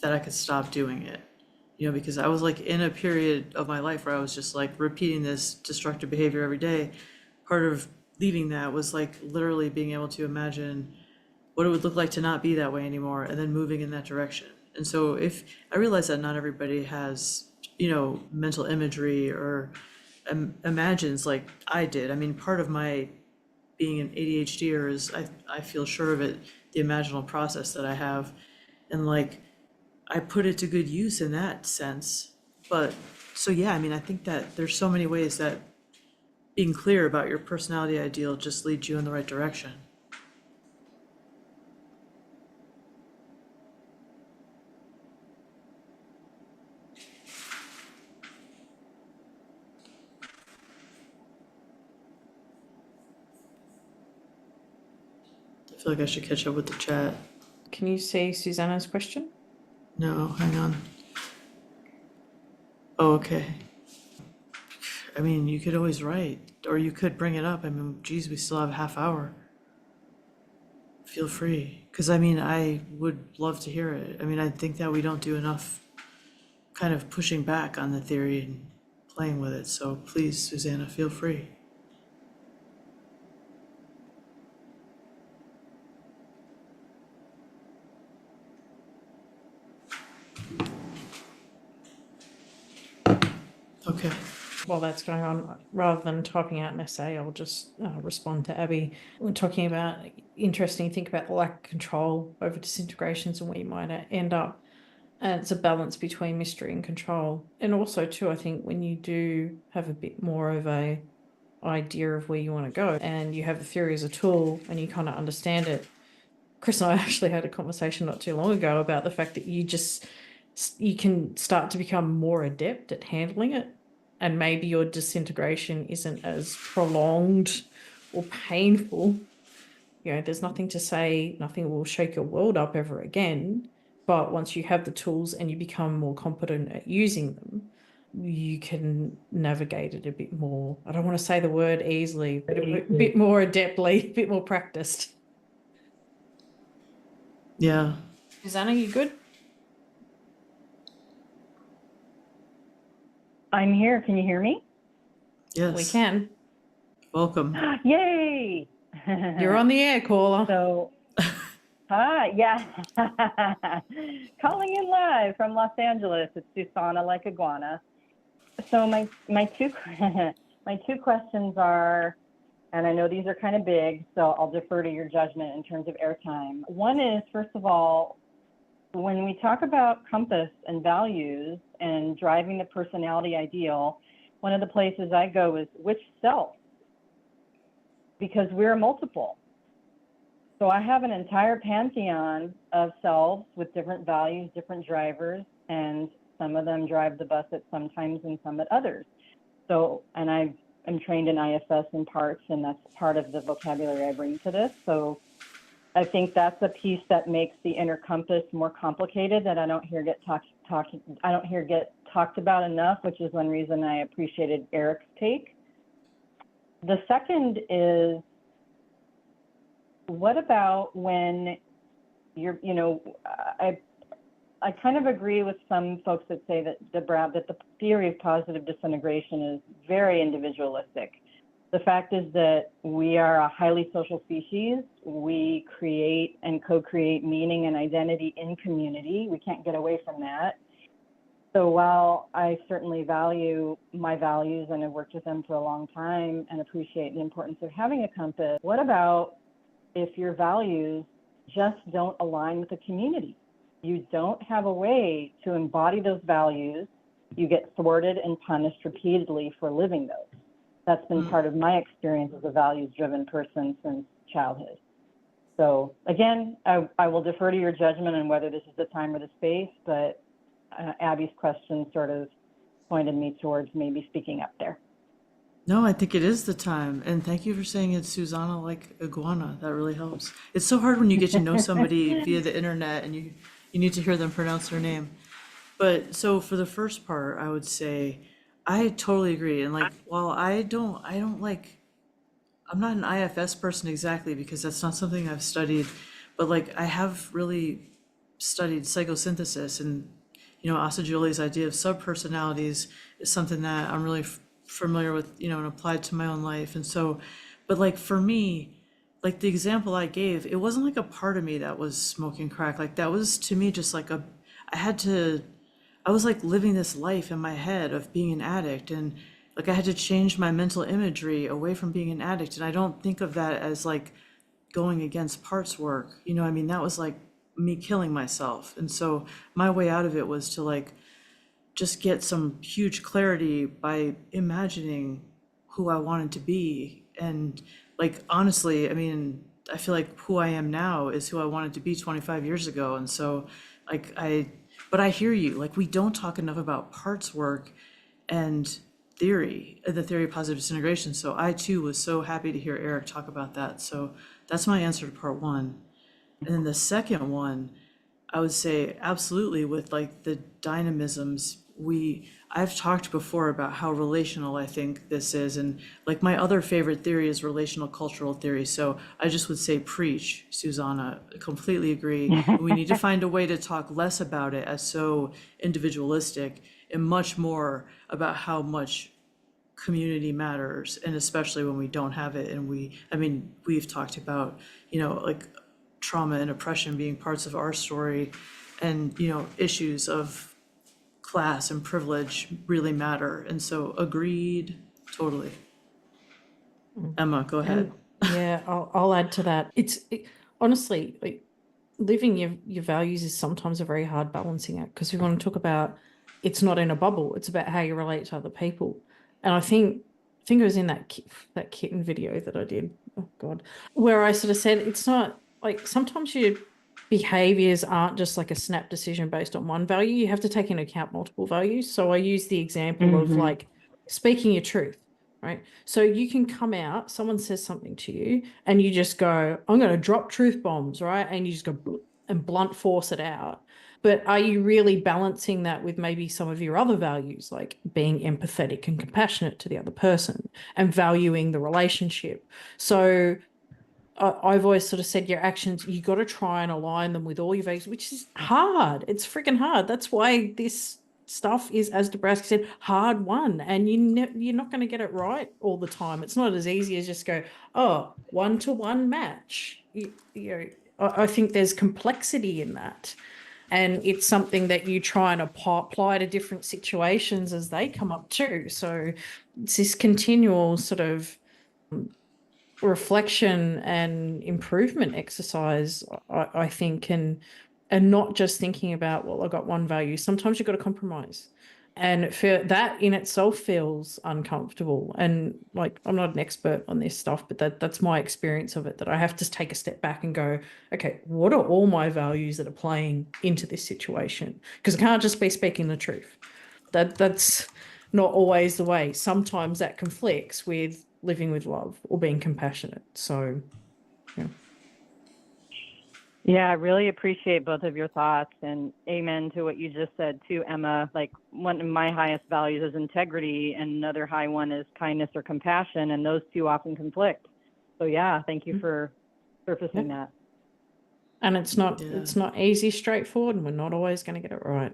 that I could stop doing it. You know, because I was like in a period of my life where I was just like repeating this destructive behavior every day. Part of leaving that was like literally being able to imagine what it would look like to not be that way anymore and then moving in that direction. And so if I realize that not everybody has, you know, mental imagery or imagines like I did. I mean, part of my being an ADHDer is I feel sure of it, the imaginal process that I have. And like, I put it to good use in that sense. But So yeah, I mean, I think that there's so many ways that being clear about your personality ideal just leads you in the right direction. I feel like I should catch up with the chat. Can you see Susanna's question? No, hang on. Oh, okay. I mean, you could always write, or you could bring it up. I mean, geez, we still have a half hour. Feel free. Because I mean, I would love to hear it. I mean, I think that we don't do enough kind of pushing back on the theory and playing with it. So please, Susanna, feel free. Okay. While that's going on, rather than typing out an essay, I'll just respond to Abby. We're talking about interesting, think about the lack of control over disintegrations and where you might end up. And it's a balance between mystery and control. And also too, I think when you do have a bit more of a idea of where you want to go and you have the theory as a tool and you kind of understand it. Chris and I actually had a conversation not too long ago about the fact that you can start to become more adept at handling it. And maybe your disintegration isn't as prolonged or painful. You know, there's nothing to say, nothing will shake your world up ever again. But once you have the tools and you become more competent at using them, you can navigate it a bit more. I don't want to say the word easily, but a bit more adeptly, a bit more practiced. Yeah. Susanna, you good? I'm here. Can you hear me? Yes. We can. Welcome. Yay! You're on the air, caller. So, hi, yeah. Calling in live from Los Angeles. It's Susanna like iguana. So my two my two questions are, and I know these are kind of big, so I'll defer to your judgment in terms of airtime. One is, first of all, when we talk about compass and values and driving the personality ideal, one of the places I go is which self? Because we're multiple. So I have an entire pantheon of selves with different values, different drivers, and some of them drive the bus at some times and some at others. So, and I'm trained in IFS in parts, and that's part of the vocabulary I bring to this. So I think that's a piece that makes the inner compass more complicated that I don't hear get talked about enough, which is one reason I appreciated Eric's take. The second is, what about when you're, I kind of agree with some folks that say that the theory of positive disintegration is very individualistic. The fact is that we are a highly social species. We create and co-create meaning and identity in community. We can't get away from that. So while I certainly value my values and have worked with them for a long time and appreciate the importance of having a compass, what about if your values just don't align with the community? You don't have a way to embody those values. You get thwarted and punished repeatedly for living those. That's been part of my experience as a values-driven person since childhood. So again, I will defer to your judgment on whether this is the time or the space, but Abby's question sort of pointed me towards maybe speaking up there. No, I think it is the time. And thank you for saying it's Susanna like iguana. That really helps. It's so hard when you get to know somebody via the internet and you need to hear them pronounce their name. But so for the first part, I would say I totally agree. And like, while I'm not an IFS person exactly because that's not something I've studied, but like I have really studied psychosynthesis, and Asa Julie's idea of subpersonalities is something that I'm really familiar with, and applied to my own life. And so, but like for me, like the example I gave, it wasn't like a part of me that was smoking crack. Like that was to me just like I was like living this life in my head of being an addict, and like I had to change my mental imagery away from being an addict. And I don't think of that as like going against parts work. I mean, that was like me killing myself. And so my way out of it was to like just get some huge clarity by imagining who I wanted to be. And like, honestly, I mean, I feel like who I am now is who I wanted to be 25 years ago. And so like but I hear you, like we don't talk enough about parts work and theory, the theory of positive disintegration. So I too was so happy to hear Eric talk about that. So that's my answer to part one. And then the second one, I would say absolutely with like the dynamisms. I've talked before about how relational I think this is, and like my other favorite theory is relational cultural theory. So I just would say preach, Susanna, completely agree. And we need to find a way to talk less about it as so individualistic and much more about how much community matters, and especially when we don't have it. And we've talked about, like trauma and oppression being parts of our story, and issues of class and privilege really matter. And so agreed, totally. Emma, go ahead. Yeah, I'll add to that. Honestly, like, living your values is sometimes a very hard balancing act, because we want to talk about it's not in a bubble, it's about how you relate to other people. And I think it was in that kitten video that I did, oh god, where I sort of said it's not like sometimes your behaviors aren't just like a snap decision based on one value. You have to take into account multiple values. So I use the example of like speaking your truth, right? So you can come out, someone says something to you and you just go, I'm going to drop truth bombs, right? And you just go and blunt force it out. But are you really balancing that with maybe some of your other values, like being empathetic and compassionate to the other person and valuing the relationship? So I've always sort of said your actions, you got to try and align them with all your values, which is hard. It's freaking hard. That's why this stuff is, as Dabrowski said, hard won. And you're not going to get it right all the time. It's not as easy as just go, oh, 1-to-1 match. I think there's complexity in that. And it's something that you try and apply to different situations as they come up too. So it's this continual sort of reflection and improvement exercise, I think, and not just thinking about, well, I got one value. Sometimes you've got to compromise, and that in itself feels uncomfortable. And like, I'm not an expert on this stuff, but that's my experience of it, that I have to take a step back and go, okay, what are all my values that are playing into this situation? Because I can't just be speaking the truth. That's not always the way. Sometimes that conflicts with living with love or being compassionate. So, yeah. Yeah, I really appreciate both of your thoughts, and amen to what you just said too, Emma. Like, one of my highest values is integrity, and another high one is kindness or compassion, and those two often conflict. So yeah, thank you for surfacing that. And it's not easy, straightforward, and we're not always going to get it right.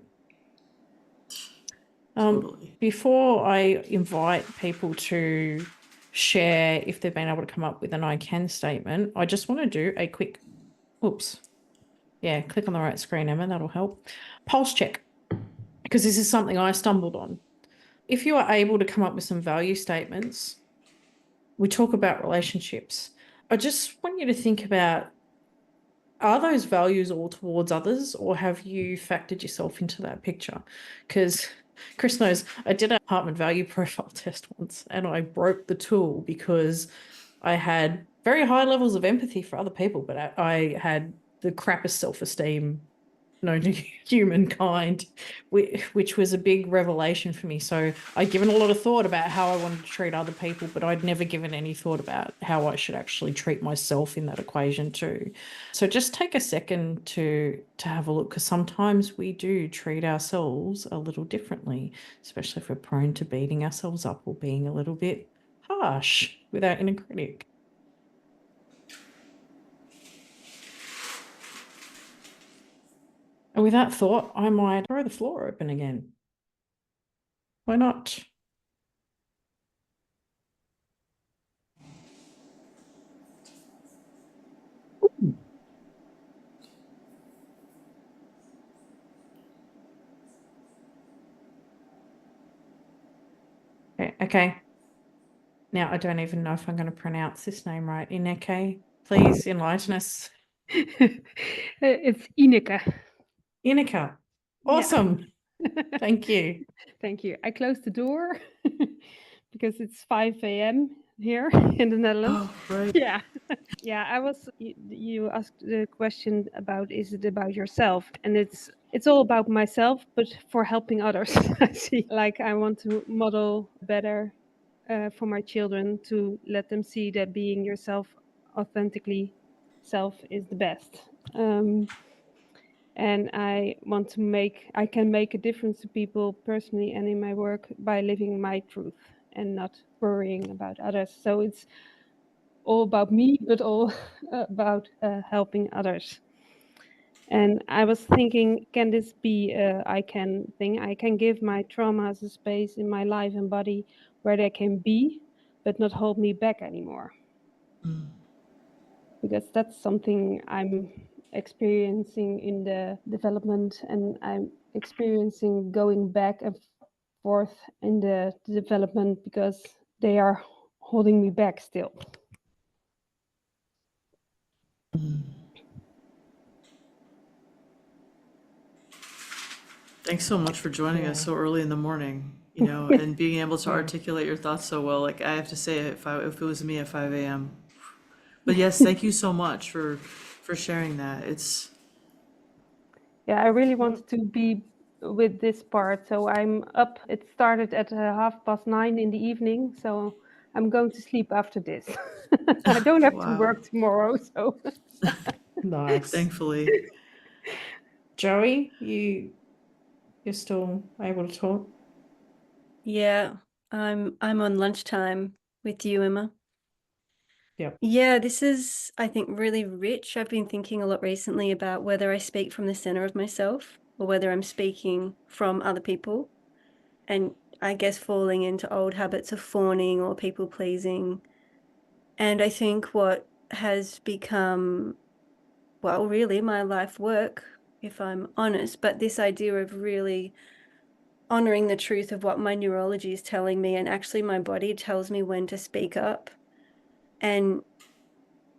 Totally. Before I invite people to share if they've been able to come up with an I can statement, I just want to do a quick, click on the right screen, Emma, that'll help. Pulse check, because this is something I stumbled on. If you are able to come up with some value statements, we talk about relationships. I just want you to think about, are those values all towards others, or have you factored yourself into that picture? Because Chris knows I did an apartment value profile test once and I broke the tool because I had very high levels of empathy for other people, but I had the crappiest self-esteem known to humankind, which was a big revelation for me. So I'd given a lot of thought about how I wanted to treat other people, but I'd never given any thought about how I should actually treat myself in that equation too. So just take a second to have a look, because sometimes we do treat ourselves a little differently, especially if we're prone to beating ourselves up or being a little bit harsh with our inner critic. And with that thought, I might throw the floor open again. Why not? Okay. Now, I don't even know if I'm going to pronounce this name right. Ineke, please enlighten us. It's Inika. Inika. Awesome. Thank you. Thank you. I closed the door because it's 5 a.m. here in the Netherlands. Oh, right. Yeah. Yeah, you asked the question about, is it about yourself? And it's all about myself, but for helping others. I see. Like, I want to model better for my children, to let them see that being yourself, authentically self, is the best. And I can make a difference to people personally and in my work by living my truth and not worrying about others. So it's all about me, but all about helping others. And I was thinking, can this be I can give my traumas a space in my life and body where they can be, but not hold me back anymore. Because that's something I'm experiencing in the development, and I'm experiencing going back and forth in the development because they are holding me back still. Thanks so much for joining us Yeah. so early in the morning, and being able to articulate your thoughts so well. Like, I have to say, if it was me at 5 a.m. But yes, thank you so much for sharing that. Yeah, I really wanted to be with this part, so I'm up. It started at 9:30 in the evening, so I'm going to sleep after this. I don't have to Wow. work tomorrow, so Nice. Thankfully. Joey, you're still able to talk? Yeah, I'm on lunchtime with you, Emma. Yep. Yeah, this is, I think, really rich. I've been thinking a lot recently about whether I speak from the center of myself or whether I'm speaking from other people. And I guess falling into old habits of fawning or people pleasing. And I think what has become, well, really my life work, if I'm honest, but this idea of really honoring the truth of what my neurology is telling me, and actually my body tells me when to speak up. And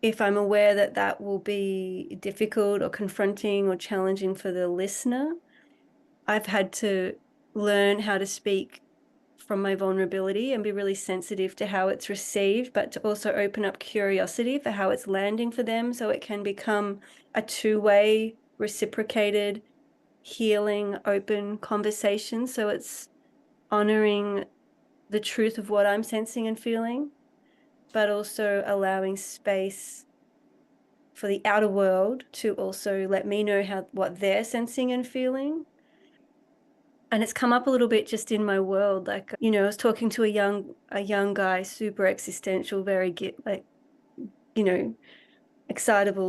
if I'm aware that that will be difficult or confronting or challenging for the listener, I've had to learn how to speak from my vulnerability and be really sensitive to how it's received, but to also open up curiosity for how it's landing for them, so it can become a two-way, reciprocated, healing, open conversation. So it's honoring the truth of what I'm sensing and feeling, but also allowing space for the outer world to also let me know what they're sensing and feeling. And it's come up a little bit just in my world. Like, I was talking to a young guy, super existential, very excitables,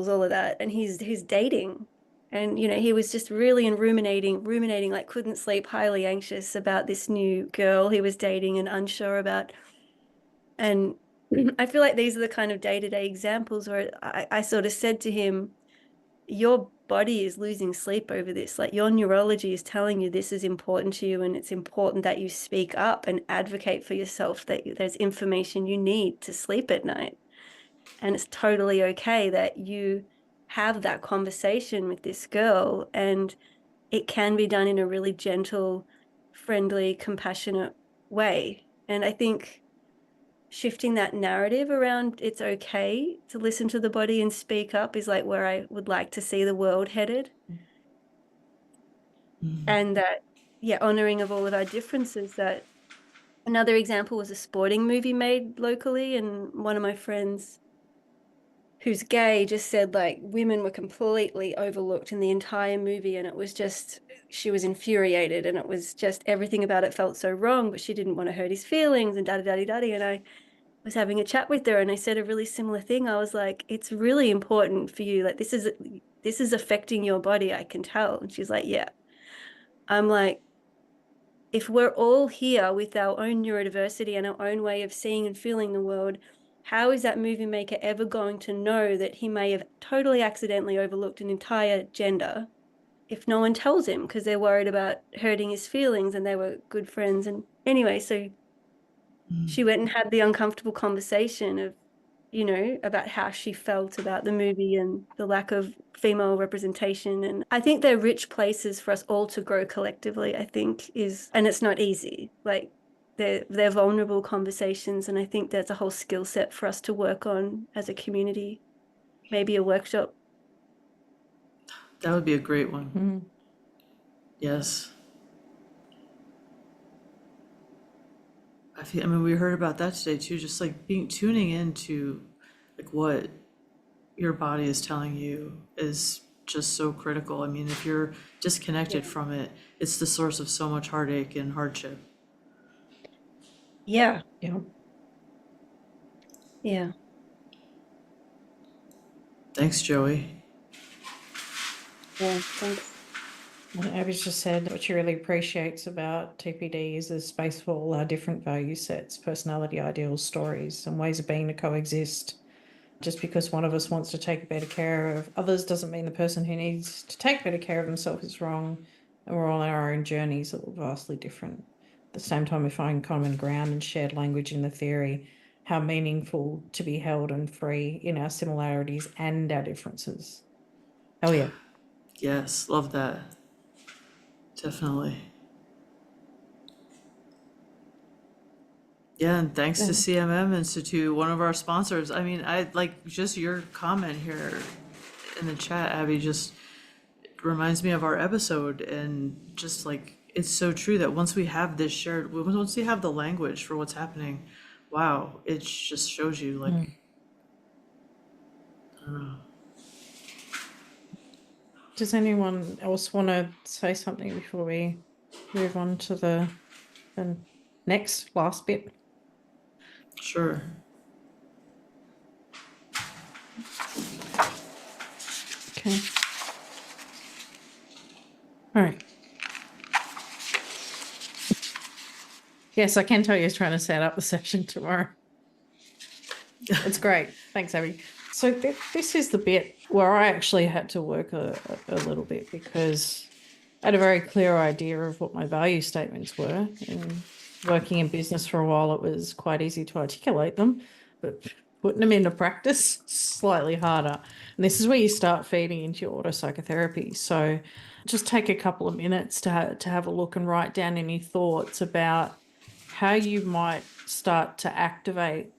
all of that. And he's dating. And, he was just really ruminating, like couldn't sleep, highly anxious about this new girl he was dating and unsure about. And I feel like these are the kind of day-to-day examples where I sort of said to him, your body is losing sleep over this. Like, your neurology is telling you this is important to you, and it's important that you speak up and advocate for yourself, that there's information you need to sleep at night. And it's totally okay that you have that conversation with this girl, and it can be done in a really gentle, friendly, compassionate way. And I think shifting that narrative around it's okay to listen to the body and speak up is like where I would like to see the world headed. And that, honoring of all of our differences. That another example was a sporting movie made locally, and one of my friends who's gay just said, like, women were completely overlooked in the entire movie, and it was just, she was infuriated, and it was just everything about it felt so wrong, but she didn't want to hurt his feelings and da-da-da-da-da. And I was having a chat with her, and I said a really similar thing. I was like, it's really important for you, like this is affecting your body, I can tell. And she's like, yeah. I'm like, if we're all here with our own neurodiversity and our own way of seeing and feeling the world, how is that movie maker ever going to know that he may have totally accidentally overlooked an entire gender if no one tells him, because they're worried about hurting his feelings, and they were good friends? And anyway, so she went and had the uncomfortable conversation of you know, about how she felt about the movie and the lack of female representation. And I think they're rich places for us all to grow collectively, I think and it's not easy. Like they're vulnerable conversations. And I think there's a whole skill set for us to work on as a community, maybe a workshop. That would be a great one. Mm. Yes. I mean, we heard about that today too, just like tuning into like what your body is telling you is just so critical. I mean, if you're disconnected from it, it's the source of so much heartache and hardship. Yeah. Yeah. Yeah. Thanks, Joey. Yeah. Thanks. And Abby's just said what she really appreciates about TPD is the space for all our different value sets, personality ideals, stories, and ways of being to coexist. Just because one of us wants to take better care of others doesn't mean the person who needs to take better care of themselves is wrong, and we're all on our own journeys that look vastly different. At the same time, we find common ground and shared language in the theory, how meaningful to be held and free in our similarities and our differences. Oh yeah. Yes, love that. Definitely. Yeah, and thanks to CMM Institute, one of our sponsors. I mean, I like just your comment here in the chat, Abby, just reminds me of our episode, and just like it's so true that once we have this shared, once we have the language for what's happening, wow, it just shows you like, I don't know. Does anyone else want to say something before we move on to the last bit? Sure. Okay. All right. Yes, I can tell you he's trying to set up the session tomorrow. It's great. Thanks, Abby. So this is the bit where I actually had to work a little bit, because I had a very clear idea of what my value statements were. And working in business for a while, it was quite easy to articulate them, but putting them into practice, slightly harder. And this is where you start feeding into your autopsychotherapy. So just take a couple of minutes to have a look and write down any thoughts about how you might start to activate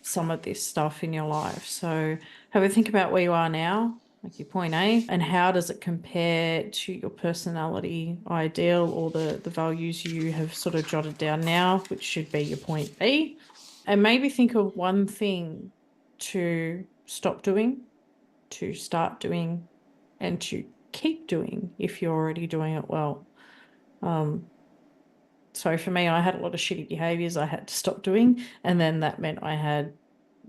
some of this stuff in your life. So have a think about where you are now, like your point A, and how does it compare to your personality ideal or the values you have sort of jotted down now, which should be your point B. And maybe think of one thing to stop doing, to start doing, and to keep doing if you're already doing it well. So for me, I had a lot of shitty behaviors I had to stop doing, and then that meant I had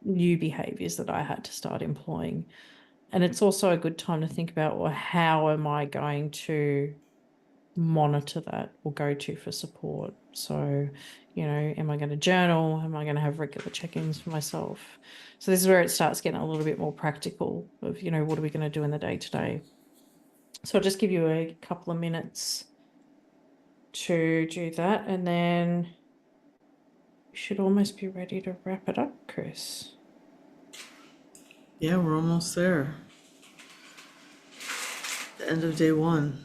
new behaviors that I had to start employing. And it's also a good time to think about, well, how am I going to monitor that or go to for support? So, you know, am I going to journal? Am I going to have regular check-ins for myself? So this is where it starts getting a little bit more practical of, you know, what are we going to do in the day-to-day? So I'll just give you a couple of minutes to do that, and then you should almost be ready to wrap it up, Chris. Yeah, we're almost there. The end of day one.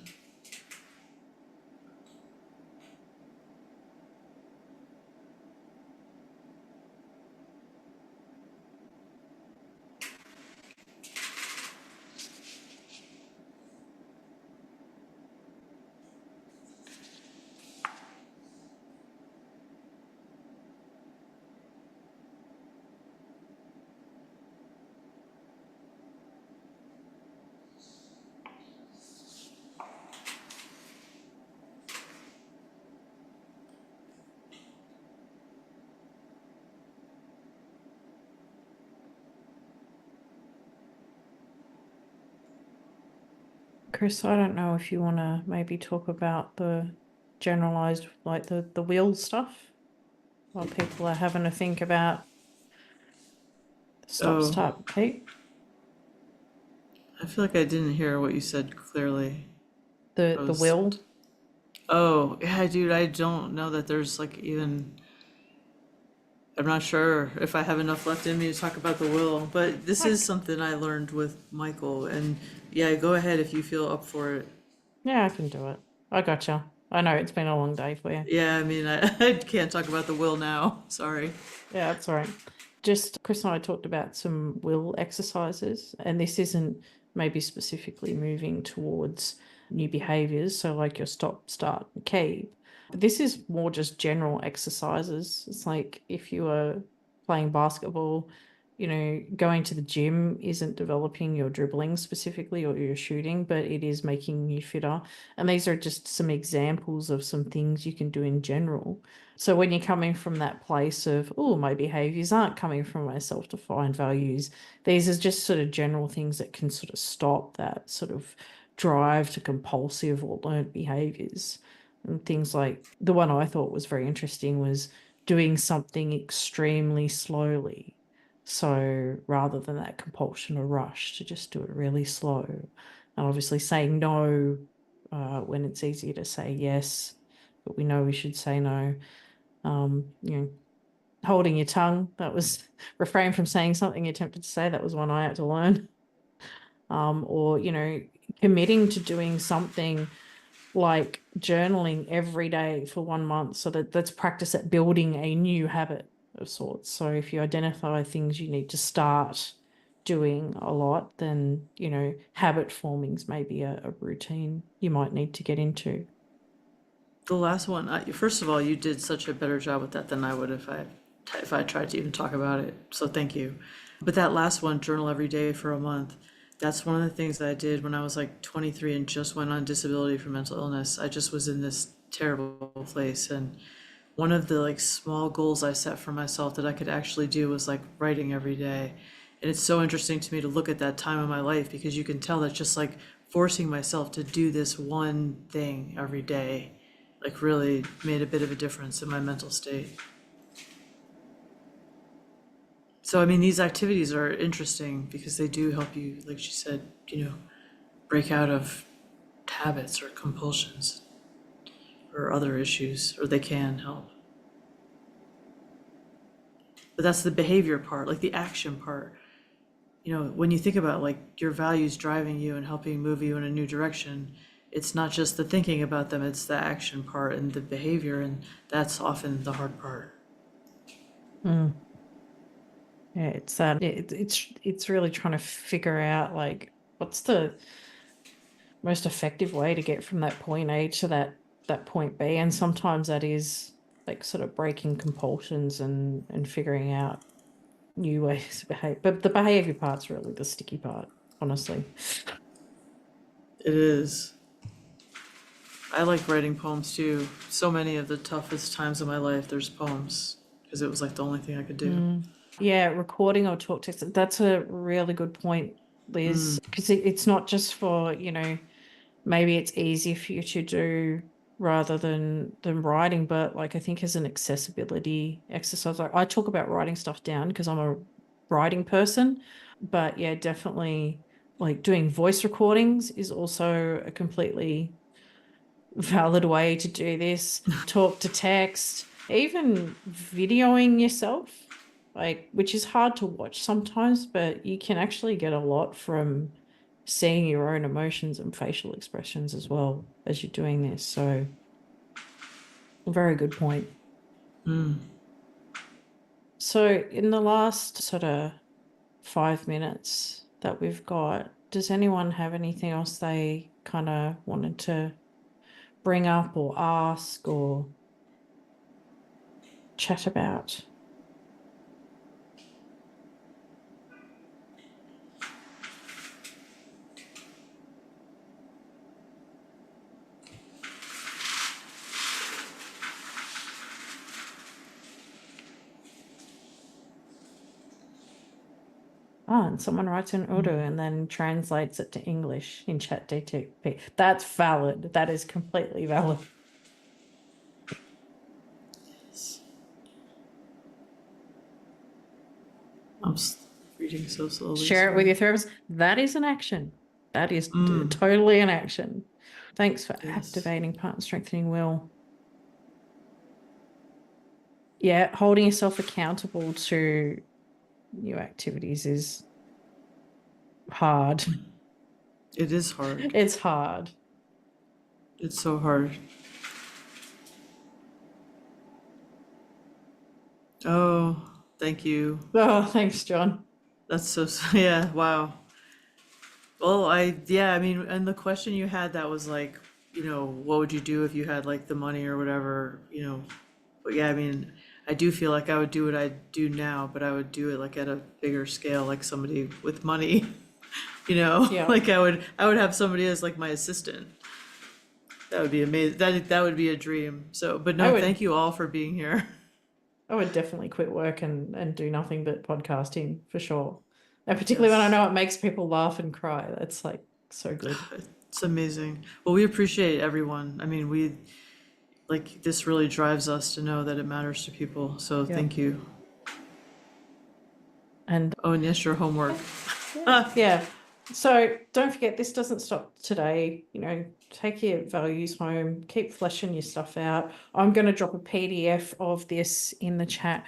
Chris, I don't know if you want to maybe talk about the generalized, like the will stuff, while people are having to think about stop, start, Pete. I feel like I didn't hear what you said clearly. The will. Oh, yeah, dude, I don't know that there's like even I'm not sure if I have enough left in me to talk about the will, but this is something I learned with Michael. And yeah, go ahead if you feel up for it. Yeah, I can do it. I gotcha. I know it's been a long day for you. Yeah, I mean, I can't talk about the will now. Sorry. Yeah, that's all right. Just Chris and I talked about some will exercises, and this isn't maybe specifically moving towards new behaviors, so like your stop, start, and keep. But this is more just general exercises. It's like if you are playing basketball, going to the gym isn't developing your dribbling specifically or your shooting, but it is making you fitter. And these are just some examples of some things you can do in general. So when you're coming from that place of, oh, my behaviors aren't coming from my self-defined values, these are just sort of general things that can sort of stop that sort of drive to compulsive or learned behaviors. And things like the one I thought was very interesting was doing something extremely slowly. So rather than that compulsion or rush, to just do it really slow. And obviously saying no when it's easier to say yes, but we know we should say no. Holding your tongue, that was refrain from saying something you attempted to say. That was one I had to learn. Or committing to doing something like journaling every day for 1 month, so that's practice at building a new habit of sorts. So if you identify things you need to start doing a lot, then habit forming is maybe a routine you might need to get into. The last one, first of all, you did such a better job with that than I would if I tried to even talk about it. So thank you. But that last one, journal every day for a month, that's one of the things that I did when I was like 23 and just went on disability for mental illness. I just was in this terrible place. And one of the like small goals I set for myself that I could actually do was like writing every day. And it's so interesting to me to look at that time of my life, because you can tell that just like forcing myself to do this one thing every day like really made a bit of a difference in my mental state. So, I mean, these activities are interesting because they do help you, like she said, break out of habits or compulsions or other issues, or they can help. But that's the behavior part, like the action part. When you think about like your values driving you and helping move you in a new direction, it's not just the thinking about them, it's the action part and the behavior, and that's often the hard part. Yeah, it's that it's really trying to figure out like what's the most effective way to get from that point A to that point B, and sometimes that is like sort of breaking compulsions and figuring out new ways to behave. But the behavior part's really the sticky part, honestly. It is. I like writing poems too. So many of the toughest times of my life, there's poems, because it was like the only thing I could do. Yeah, recording or talk text. That's a really good point, Liz, because it's not just for, maybe it's easier for you to do rather than writing, but like I think as an accessibility exercise, I talk about writing stuff down because I'm a writing person, but yeah, definitely like doing voice recordings is also a completely valid way to do this. Talk to text, even videoing yourself, like, which is hard to watch sometimes, but you can actually get a lot from seeing your own emotions and facial expressions as well as you're doing this. So very good point. So in the last sort of 5 minutes that we've got, does anyone have anything else they kind of wanted to bring up or ask or chat about? And someone writes in Urdu and then translates it to English in ChatGPT. That's valid. That is completely valid. I'm reading so slowly. Share it with your therapist. That is an action. That is totally an action. Thanks for activating part and strengthening will. Yeah, holding yourself accountable to new activities is hard. It is hard. It's hard. It's so hard. Oh, thank you. Oh, thanks, John. That's so, yeah, wow. Well, I mean, and the question you had that was like, what would you do if you had like the money or whatever, but yeah, I mean, I do feel like I would do what I do now, but I would do it like at a bigger scale, like somebody with money, Yeah. like I would have somebody as like my assistant. That would be amazing. That would be a dream. So, but no, thank you all for being here. I would definitely quit work and do nothing but podcasting for sure. And particularly when I know it makes people laugh and cry. That's like so good. It's amazing. Well, we appreciate everyone. I mean, this really drives us to know that it matters to people. So thank you. And oh, and yes, your homework. yeah. So don't forget, this doesn't stop today. Take your values home, keep fleshing your stuff out. I'm going to drop a PDF of this in the chat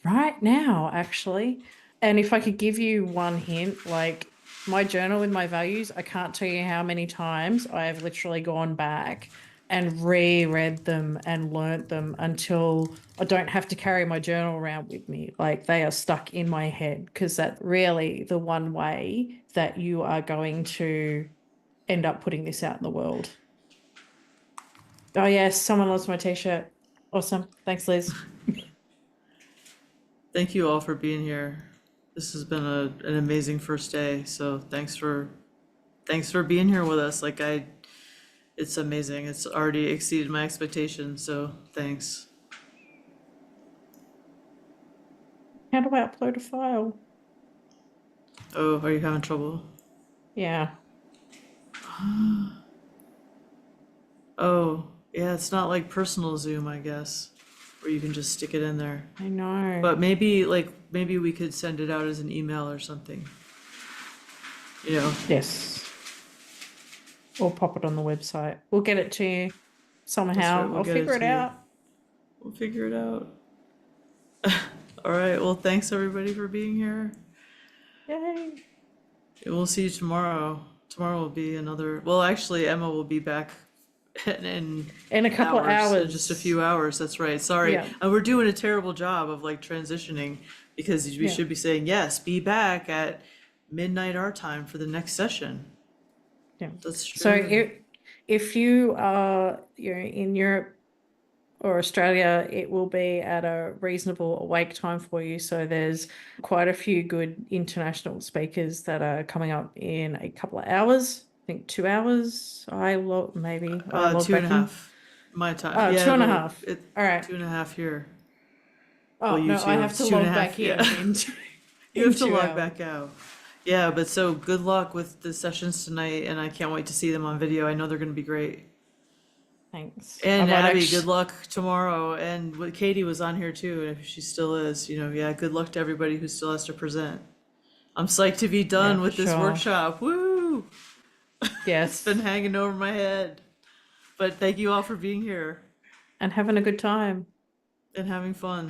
right now, actually. And if I could give you one hint, like my journal with my values, I can't tell you how many times I have literally gone back and reread them and learnt them until I don't have to carry my journal around with me. Like they are stuck in my head, because that's really the one way that you are going to end up putting this out in the world. Oh yes, someone loves my t-shirt. Awesome. Thanks, Liz. Thank you all for being here. This has been an amazing first day. So thanks for being here with us. It's amazing. It's already exceeded my expectations. So thanks. How do I upload a file? Oh, are you having trouble? Yeah. Oh, yeah, it's not like personal Zoom, I guess, where you can just stick it in there. I know. But maybe we could send it out as an email or something. Yes. Or pop it on the website. We'll get it to you somehow. right, we'll I'll get it figure it to you. out. We'll figure it out. All right. Well, thanks everybody for being here. Yay. We'll see you tomorrow. Tomorrow will be another. Well, actually, Emma will be back in a couple of hours. in just a few hours. That's right. Sorry, Yeah. and we're doing a terrible job of transitioning, because we should be saying yes. Be back at midnight our time for the next session. Yeah. That's true. So if you are in Europe or Australia, it will be at a reasonable awake time for you. So there's quite a few good international speakers that are coming up in a couple of hours. I think 2 hours. Maybe 2.5 my time. Oh, yeah, 2.5. All right. 2.5 here. Oh, Well, you no, I too. have to It's log 2.5, back in. yeah. You have to log back out. Yeah, but so good luck with the sessions tonight, and I can't wait to see them on video. I know they're going to be great. Thanks. And Abby, good luck tomorrow. And Katie was on here too, if she still is. Good luck to everybody who still has to present. I'm psyched to be done with this workshop. Woo! Yes. It's been hanging over my head. But thank you all for being here. And having a good time. And having fun.